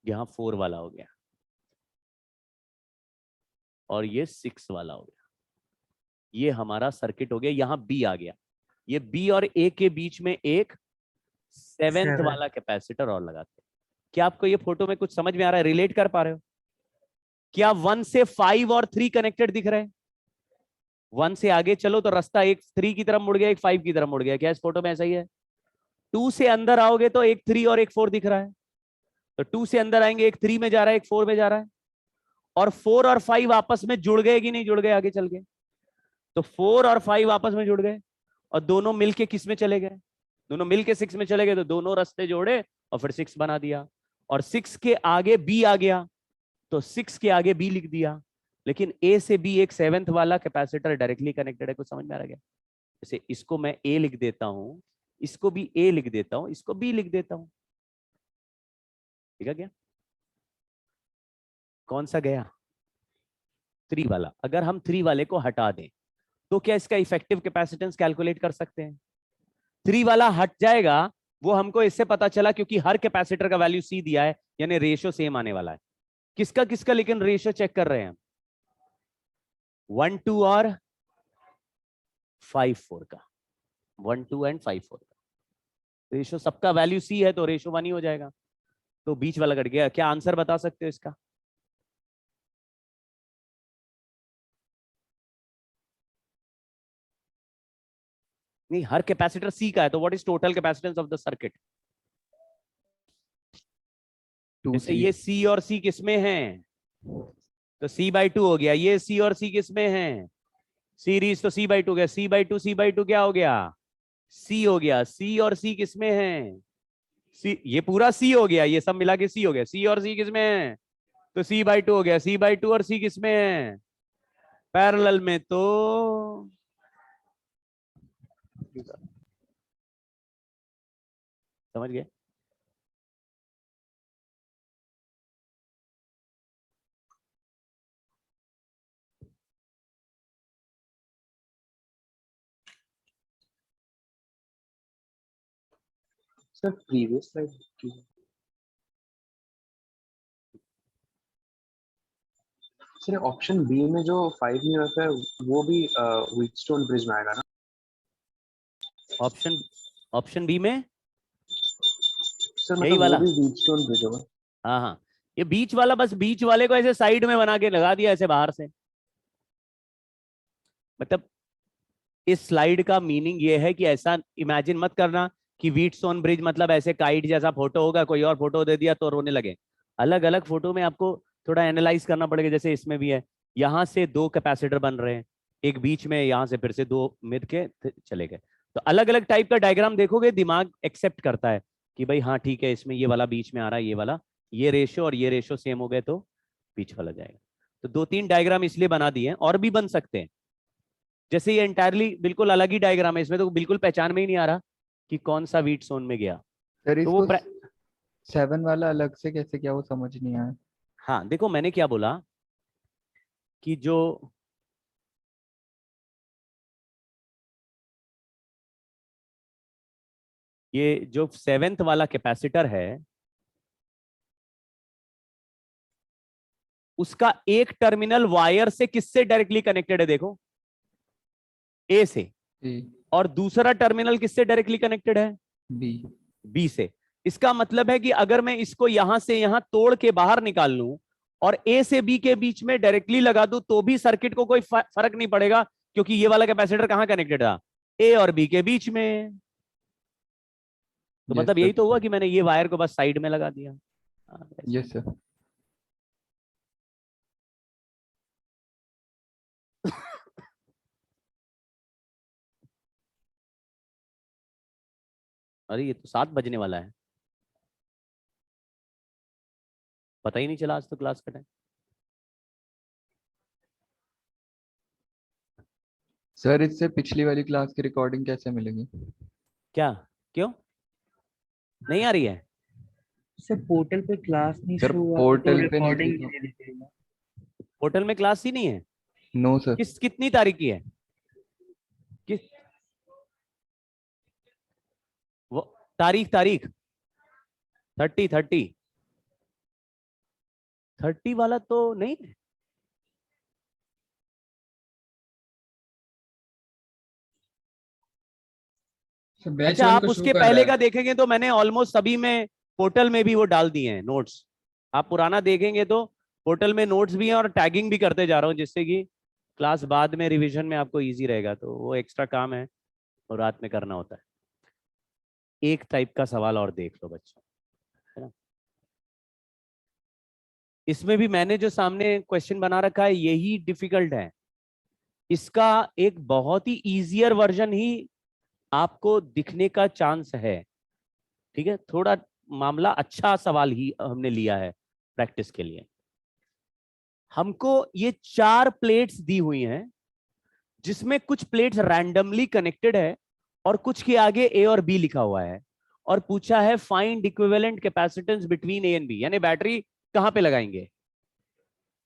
यहां 4 वाला हो गया, और ये 6 वाला हो गया। ये हमारा सर्किट हो गया। यहां बी आ गया, ये बी और ए के बीच में एक सेवेंथ Seven. वाला कैपेसिटर और लगाते हैं। क्या आपको ये फोटो में कुछ समझ में आ रहा है, रिलेट कर पा रहे हो? क्या 1 से 5 और 3 कनेक्टेड दिख रहे हैं? 1 से आगे चलो तो रास्ता एक 3 की तरफ मुड़ गया, एक 5 की तरफ मुड़ गया। क्या इस फोटो में ऐसा ही है? 2 से अंदर आओगे तो एक 3 और एक 4 दिख रहा है। तो 2 से अंदर आएंगे, एक 3 में जा रहा है, एक 4 में जा रहा है। और 4 और 5 आपस में जुड़ गए कि नहीं जुड़ गए आगे चल के? तो 4 और 5 आपस में जुड़ गए और दोनों मिलके किस में चले गए? दोनों मिलके 6 में चले गए। तो दोनों रास्ते जोड़े और फिर 6 बना दिया। और 6 के आगे बी आ गया तो 6 के आगे बी लिख दिया। लेकिन ए से बी एक सेवेंथ वाला कैपेसिटर डायरेक्टली कनेक्टेड है। कुछ समझ में आ रहा है? जैसे इसको मैं ए लिख देता हूं, इसको भी ए लिख देता हूं, इसको बी लिख देता हूं। ठीक है क्या? कौन सा गया? 3 वाला। अगर हम 3 वाले को हटा दें तो क्या इसका इफेक्टिव कैपेसिटेंस कैलकुलेट कर सकते हैं? 3 वाला हट जाएगा, वो हमको इससे पता चला क्योंकि हर कैपेसिटर का वैल्यू सी दिया है, यानी रेशियो सेम आने वाला है। किसका किसका लेकिन रेशियो चेक कर रहे हैं? 1 2 और 5 4 का। 1 2 एंड 5 4 का रेशियो, सबका वैल्यू सी है तो रेशियो 1 ही हो जाएगा। तो बीच वाला कट गया। क्या आंसर बता सकते हो इसका? नहीं, हर कैपेसिटर सी का है तो what is total capacitance of the circuit? जैसे 2C। ये सी और सी किसमें है तो C/2 हो गया। ये सी और सी किसमें है? सीरीज, तो C/2 हो गया। C/2 क्या हो गया? सी हो गया। सी और सी किसमें है? सी, ये पूरा सी हो गया, ये सब मिला के सी हो गया। सी और सी किसमें है? तो C/2 हो गया। C/2 और सी किसमें है? पैरेलल में। तो समझ गए? सर प्रीवियस स्लाइड की। सर ऑप्शन बी में जो 5 नहीं रहता है वो भी व्हीटस्टोन ब्रिज में आएगा ना? ऑप्शन ऑप्शन बी में सर यही मतलब वो वाला। भी व्हीटस्टोन ब्रिज होगा? हाँ हाँ, ये बीच वाला, बस बीच वाले को ऐसे साइड में बना के लगा दिया ऐसे बाहर से। मतलब इस स्लाइड का मीनिंग ये है कि ऐसा इमेजिन मत करना कि व्हीटस्टोन ब्रिज मतलब ऐसे काइट जैसा फोटो होगा, कोई और फोटो दे दिया तो रोने लगे। अलग अलग फोटो में आपको थोड़ा एनालाइज करना पड़ेगा। जैसे इसमें भी है, यहाँ से 2 कैपेसिटर बन रहे हैं, एक बीच में, यहाँ से फिर से 2 मिल के चले गए। तो अलग अलग टाइप का डायग्राम देखोगे, दिमाग एक्सेप्ट करता है कि भाई हाँ ठीक है, इसमें ये वाला बीच में आ रहा है, ये वाला, ये रेशियो और ये रेशियो सेम हो गए तो बीच वाला जाएगा। तो 2-3 डायग्राम इसलिए बना दिए हैं, और भी बन सकते हैं। जैसे ये एंटायरली बिल्कुल अलग ही डायग्राम है, इसमें तो बिल्कुल पहचान में ही नहीं आ रहा कि कौन सा व्हीटस्टोन में गया। सर तो वो इसको 7 वाला अलग से कैसे किया वो समझ नहीं आया। हाँ देखो, मैंने क्या बोला कि जो ये जो 7th वाला कैपेसिटर है, उसका एक टर्मिनल वायर से किससे डायरेक्टली कनेक्टेड है? देखो, ए से। जी। और दूसरा टर्मिनल किससे डायरेक्टली कनेक्टेड है? बी। बी से। इसका मतलब है कि अगर मैं इसको यहां से यहां तोड़ के बाहर निकाल लूं और ए से बी के बीच में डायरेक्टली लगा दूं तो भी सर्किट को कोई फर्क नहीं पड़ेगा, क्योंकि ये वाला कैपेसिटर कहां कनेक्टेड था? ए और बी के बीच में। तो यस मतलब सर। यही तो हुआ कि मैंने ये वायर को बस साइड में लगा दिया। हाँ, यस सर। अरे ये तो 7 बजने वाला है, पता ही नहीं चला आज तो क्लास का टाइम। सर इससे पिछली वाली क्लास की रिकॉर्डिंग कैसे मिलेगी? क्या? क्यों नहीं आ रही है? सर पोर्टल पे क्लास नहीं सर शो हुआ तो पोर्टल पे नहीं थी रिकॉर्डिंग तो। नहीं दिखेगा। पोर्टल में क्लास ही नहीं है? No sir. कितनी तारीख की है? किस वो तारीख? तारीख 30 वाला तो नहीं है। बैच अच्छा, वन आप को शो उसके कर पहले रहा का है। देखेंगे तो मैंने ऑलमोस्ट सभी में पोर्टल में भी वो डाल दिए हैं नोट्स। आप पुराना देखेंगे तो पोर्टल में नोट्स भी हैं और टैगिंग भी करते जा रहा हूँ, जिससे कि क्लास बाद में रिवीजन में आपको इजी रहेगा। तो वो एक्स्ट्रा काम है और रात में करना होता है। एक टाइप का सवाल और देख लो बच्चों, है ना। इसमें भी मैंने जो सामने क्वेश्चन बना रखा है यही डिफिकल्ट है। इसका एक बहुत ही इजियर वर्जन ही आपको दिखने का चांस है। ठीक है, थोड़ा मामला अच्छा सवाल ही हमने लिया है प्रैक्टिस के लिए। हमको ये 4 प्लेट्स दी हुई हैं, जिसमें कुछ प्लेट्स रैंडमली कनेक्टेड है और कुछ के आगे ए और बी लिखा हुआ है, और पूछा है find equivalent capacitance between A and B. यानी बैटरी कहां पे लगाएंगे,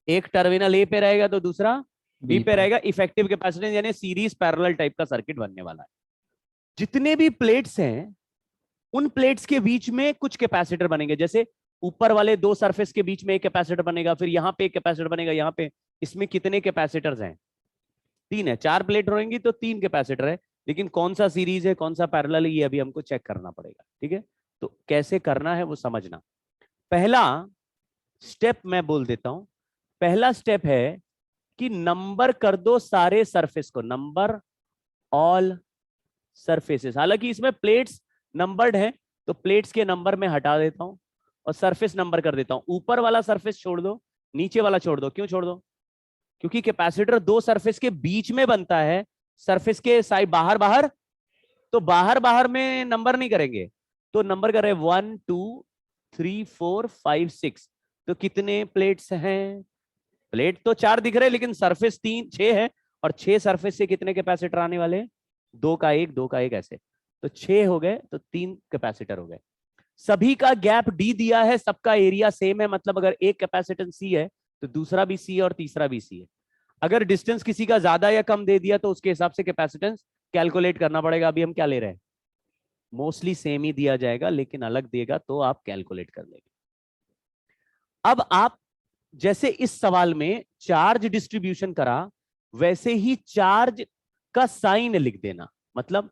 एक टर्मिनल ए पे रहेगा तो दूसरा बी बी पे रहेगा। इफेक्टिव कैपेसिटेंस यानी सीरीज पैरेलल टाइप का सर्किट बनने वाला है। जितने भी प्लेट्स हैं उन प्लेट्स के बीच में कुछ कैपेसिटर बनेंगे। जैसे ऊपर वाले 2 सरफेस के बीच में एक कैपेसिटर बनेगा, फिर यहां पे एक कैपेसिटर बनेगा, यहां पे। इसमें कितने कैपेसिटर्स हैं? 3 है। 4 प्लेट रहेंगी तो 3 कैपेसिटर है। लेकिन कौन सा सीरीज है कौन सा पैरेलल है ये अभी हमको चेक करना पड़ेगा। ठीक है, तो कैसे करना है वो समझना। पहला स्टेप मैं बोल देता हूं। पहला स्टेप है कि नंबर कर दो सारे सरफेस को, नंबर ऑल सरफेसेस। हालांकि इसमें प्लेट्स नंबर्ड है तो प्लेट्स के नंबर में हटा देता हूं और सरफेस नंबर कर देता हूं। ऊपर वाला सरफेस छोड़ दो, नीचे वाला छोड़ दो। क्यों छोड़ दो? क्योंकि कैपेसिटर 2 सरफेस के बीच में बनता है, सरफेस के साइड बाहर बाहर, तो बाहर बाहर में नंबर नहीं करेंगे। तो नंबर कर रहे 1 2 3 4 5 6। तो कितने प्लेट्स हैं? प्लेट तो 4 दिख रहे हैं लेकिन सरफेस 6 है, और 6 सरफेस से कितने कैपेसिटर आने वाले? 2 का 1 2 का 1 ऐसे। तो 6 हो गए तो 3 कैपेसिटर हो गए। सभी का गैप डी दिया है, सबका एरिया सेम है। मतलब अगर एक कैपेसिटेंस सी है तो दूसरा भी सी और तीसरा भी सी है। अगर डिस्टेंस किसी का ज्यादा या कम दे दिया तो उसके हिसाब से कैपेसिटेंस कैलकुलेट करना पड़ेगा। अभी हम क्या ले रहे हैं? मोस्टली सेम ही दिया जाएगा, लेकिन अलग देगा तो आप कैलकुलेट कर लेंगे। अब आप जैसे इस सवाल में चार्ज डिस्ट्रीब्यूशन करा, वैसे ही चार्ज का साइन लिख देना। मतलब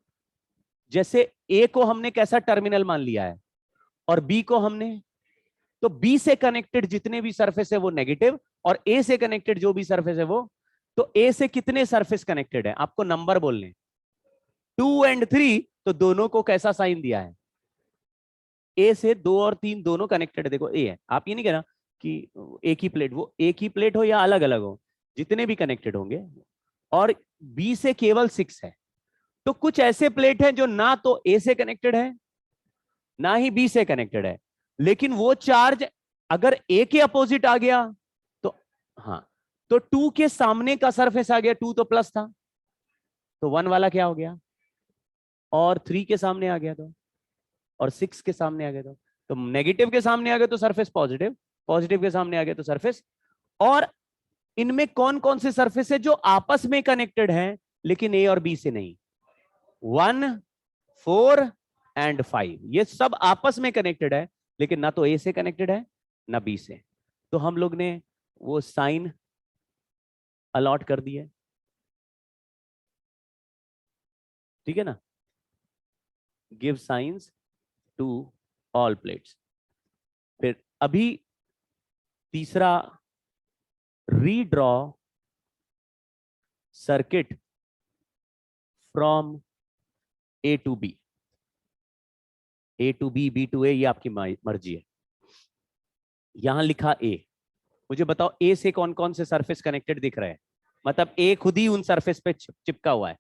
जैसे ए को हमने कैसा टर्मिनल मान लिया है और बी को हमने, तो बी से कनेक्टेड जितने भी सरफेस है वो नेगेटिव, और ए से कनेक्टेड जो भी सरफेस है वो। तो ए से कितने सरफेस कनेक्टेड है आपको नंबर बोलने, 2 और 3। तो दोनों को कैसा साइन दिया है? ए से 2 और 3 दोनों कनेक्टेड है। देखो ए है, आप ये नहीं कहना कि एक ही प्लेट, वो एक ही प्लेट हो या अलग अलग हो, जितने भी कनेक्टेड होंगे। और बी से केवल 6 है। तो कुछ ऐसे प्लेट हैं जो ना तो ए से कनेक्टेड है ना ही बी से कनेक्टेड है, लेकिन वो चार्ज अगर ए के अपोजिट आ गया तो, हाँ, तो 2 के सामने का सरफेस आ गया, 2 तो प्लस था तो 1 वाला क्या हो गया, और 3 के सामने आ गया तो, और 6 के सामने आ गया तो नेगेटिव के सामने आ गया तो सरफेस पॉजिटिव, पॉजिटिव के सामने आ गया तो सरफेस। और इनमें कौन कौन से सरफेस है जो आपस में कनेक्टेड हैं लेकिन ए और बी से नहीं? 1 4 और 5, ये सब आपस में कनेक्टेड है लेकिन ना तो ए से कनेक्टेड है ना बी से। तो हम लोग ने वो साइन अलॉट कर दिया, ठीक है ना। Give signs to all plates. फिर अभी तीसरा, redraw circuit from A to B. A to B, B to A, ये आपकी मर्जी है। यहां लिखा ए, मुझे बताओ ए से कौन कौन से सरफेस कनेक्टेड दिख रहे हैं? मतलब ए खुद ही उन सरफेस पे चिपका हुआ है।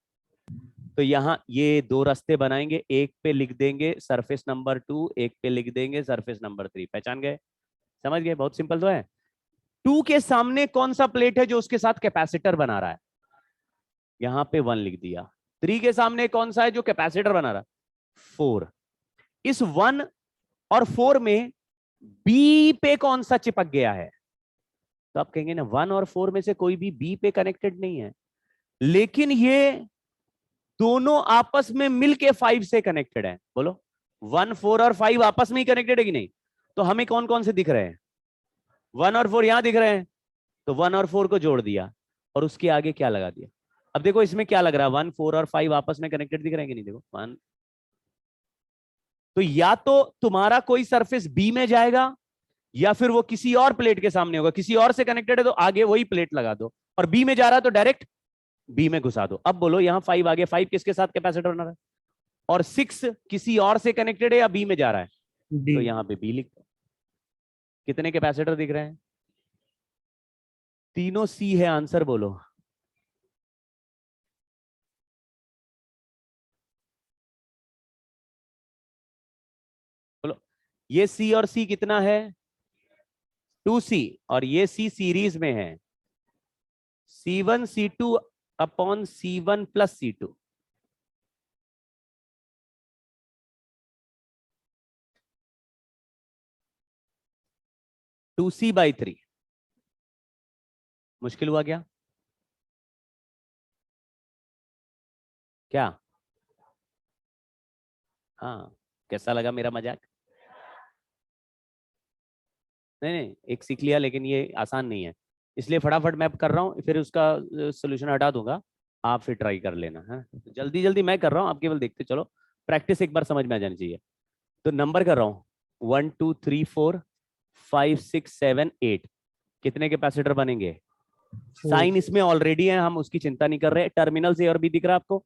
तो यहां ये 2 रास्ते बनाएंगे, एक पे लिख देंगे सरफेस नंबर 2, एक पे लिख देंगे सरफेस नंबर 3। पहचान गए? समझ गए? बहुत सिंपल तो है। 2 के सामने कौन सा प्लेट है जो उसके साथ कैपेसिटर बना रहा है? यहां पे 1 लिख दिया। 3 के सामने कौन सा है जो कैपेसिटर बना रहा है? 4। इस 1 और 4 में बी पे कौन सा चिपक गया है? तो आप कहेंगे ना 1 और 4 में से कोई भी बी पे कनेक्टेड नहीं है, लेकिन ये दोनों आपस में मिलके 5 से कनेक्टेड है। बोलो 1 4 और 5 आपस में ही कनेक्टेड है कि नहीं? तो हमें कौन कौन से दिख रहे हैं? 1 और 4 यहां दिख रहे हैं, तो 1 और 4 को जोड़ दिया और उसके आगे क्या लगा दिया। अब देखो इसमें क्या लग रहा है, 1 4 और 5 आपस में कनेक्टेड दिख रहे हैं कि नहीं? देखो 1 तो या तो तुम्हारा कोई सरफेस बी में जाएगा या फिर वो किसी और प्लेट के सामने होगा। किसी और से कनेक्टेड है तो आगे वही प्लेट लगा दो, और बी में जा रहा है तो डायरेक्ट बी में घुसा दो। अब बोलो यहाँ 5 आ गया, 5 किसके साथ कैपेसिटर बना रहा है, और 6 किसी और से कनेक्टेड है या बी में जा रहा है, तो यहाँ पे बी लिख दो। कितने कैपेसिटर दिख रहे हैं? तीनों सी है, आंसर बोलो। बोलो, ये सी और सी कितना है? 2C, और ये सी सीरीज में है, C1 C2 upon C1 plus C2। Two C by 3। मुश्किल हुआ क्या? क्या? हाँ, कैसा लगा मेरा मजाक? नहीं, एक सीख लिया, लेकिन ये आसान नहीं है, इसलिए फटाफट मैं कर रहा हूँ, फिर उसका सोल्यूशन हटा दूंगा, आप फिर ट्राई कर लेना है। जल्दी जल्दी मैं कर रहा हूँ, आप केवल देखते चलो, प्रैक्टिस एक बार समझ में आ जानी चाहिए। तो नंबर कर रहा हूँ 1 2 3 4 5 6 7 8। कितने कैपेसिटर बनेंगे? साइन इसमें ऑलरेडी है, हम उसकी चिंता नहीं कर रहे। टर्मिनल से और भी दिख रहा है आपको?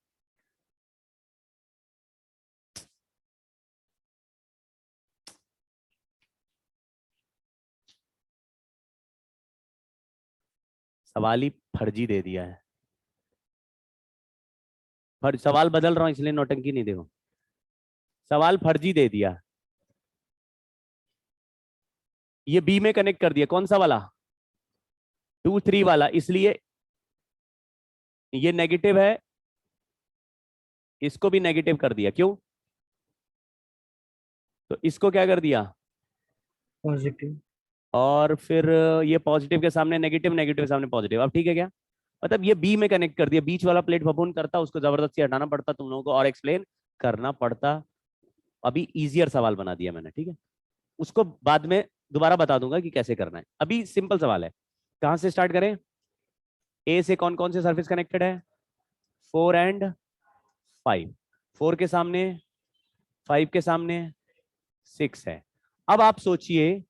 सवाल ही फर्जी दे दिया है। सवाल बदल रहा हूं इसलिए नौटंकी नहीं, देखो सवाल फर्जी दे दिया। ये बी में कनेक्ट कर दिया, कौन सा वाला? 2 3 वाला, इसलिए ये नेगेटिव है, इसको भी नेगेटिव कर दिया। क्यों? तो इसको क्या कर दिया? पॉजिटिव। और फिर ये पॉजिटिव के सामने नेगेटिव, नेगेटिव के सामने पॉजिटिव। अब ठीक है क्या? मतलब ये बी में कनेक्ट कर दिया, बीच वाला प्लेट फपून करता, उसको जबरदस्ती हटाना पड़ता तुम लोगों को, और एक्सप्लेन करना पड़ता। अभी इजियर सवाल बना दिया मैंने, ठीक है? उसको बाद में दोबारा बता दूंगा कि कैसे करना है। अभी सिंपल सवाल है, कहां से स्टार्ट करें? ए से कौन कौन से सरफेस कनेक्टेड है? 4 एंड 5। 4 के सामने, 5 के सामने 6 है। अब आप सोचिए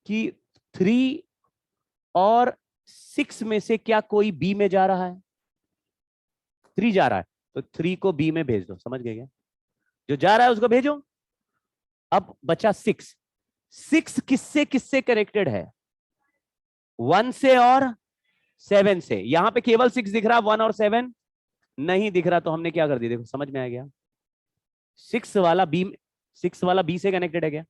कि 3 और 6 में से क्या कोई बी में जा रहा है? 3 जा रहा है, तो 3 को बी में भेज दो। समझ गए क्या? जो जा रहा है उसको भेजो। अब बचा 6। 6 किससे किससे कनेक्टेड है? 1 से और 7 से। यहां पे केवल 6 दिख रहा, 1 और 7 नहीं दिख रहा, तो हमने क्या कर दिया? देखो समझ में आ गया। 6 वाला बी से कनेक्टेड है क्या?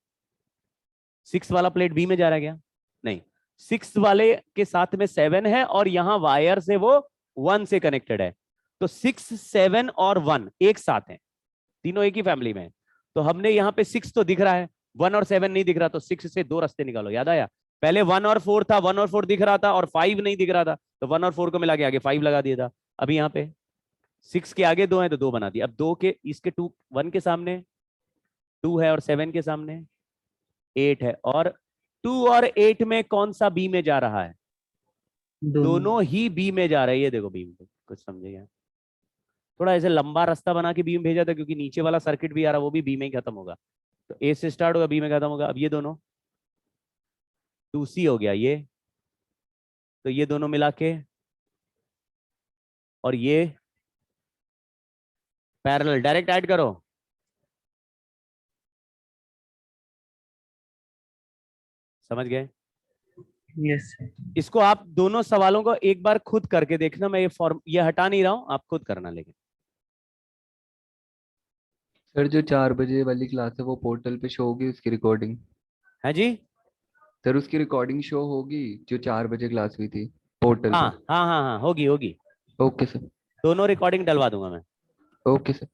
6 वाला प्लेट बी में जा रहा है क्या? नहीं, 6 वाले के साथ में 7 है, और यहां वायर से वो 1 से कनेक्टेड है। तो 6 7 और 1 एक साथ हैं, तीनों एक ही फैमिली में है। तो हमने यहाँ पे 6 तो दिख रहा है, 1 और 7 नहीं दिख रहा, तो 6 से 2 रास्ते निकालो। याद आया? पहले 1 और 4 था, 1 और 4 दिख रहा था, और 5 नहीं दिख रहा था, तो 1 और 4 को मिला के आगे 5 लगा दिया था। अभी यहाँ पे 6 के आगे 2 है तो 2 बना दिया। अब 2 के इसके 2 1 के सामने 2 है, और 7 के सामने 8 है, और 2 और 8 में कौन सा बी में जा रहा है? दोनों ही बी में जा रहे हैं। ये देखो बी में, कुछ समझेगा? थोड़ा ऐसे लंबा रास्ता बना के बी में भेजा था, क्योंकि नीचे वाला सर्किट भी आ रहा, वो भी बी में ही खत्म होगा। तो ए से स्टार्ट होगा, बी में खत्म होगा। अब ये दोनों 2C हो गया ये, तो ये दोनों मिला के, और ये पैरेलल डायरेक्ट ऐड करो। समझ गए? यस। इसको आप दोनों सवालों को एक बार खुद करके देखना, मैं ये हटा नहीं रहा हूं, आप खुद करना। लेकिन सर जो 4 बजे वाली क्लास है वो पोर्टल पे शो होगी उसकी रिकॉर्डिंग? है जी? सर उसकी रिकॉर्डिंग शो होगी जो 4 बजे क्लास हुई थी पोर्टल हाँ पे? हाँ हाँ हाँ, होगी होगी। Okay sir. दोनों रिकॉर्डिंग डलवा दूंगा मैं। Okay sir.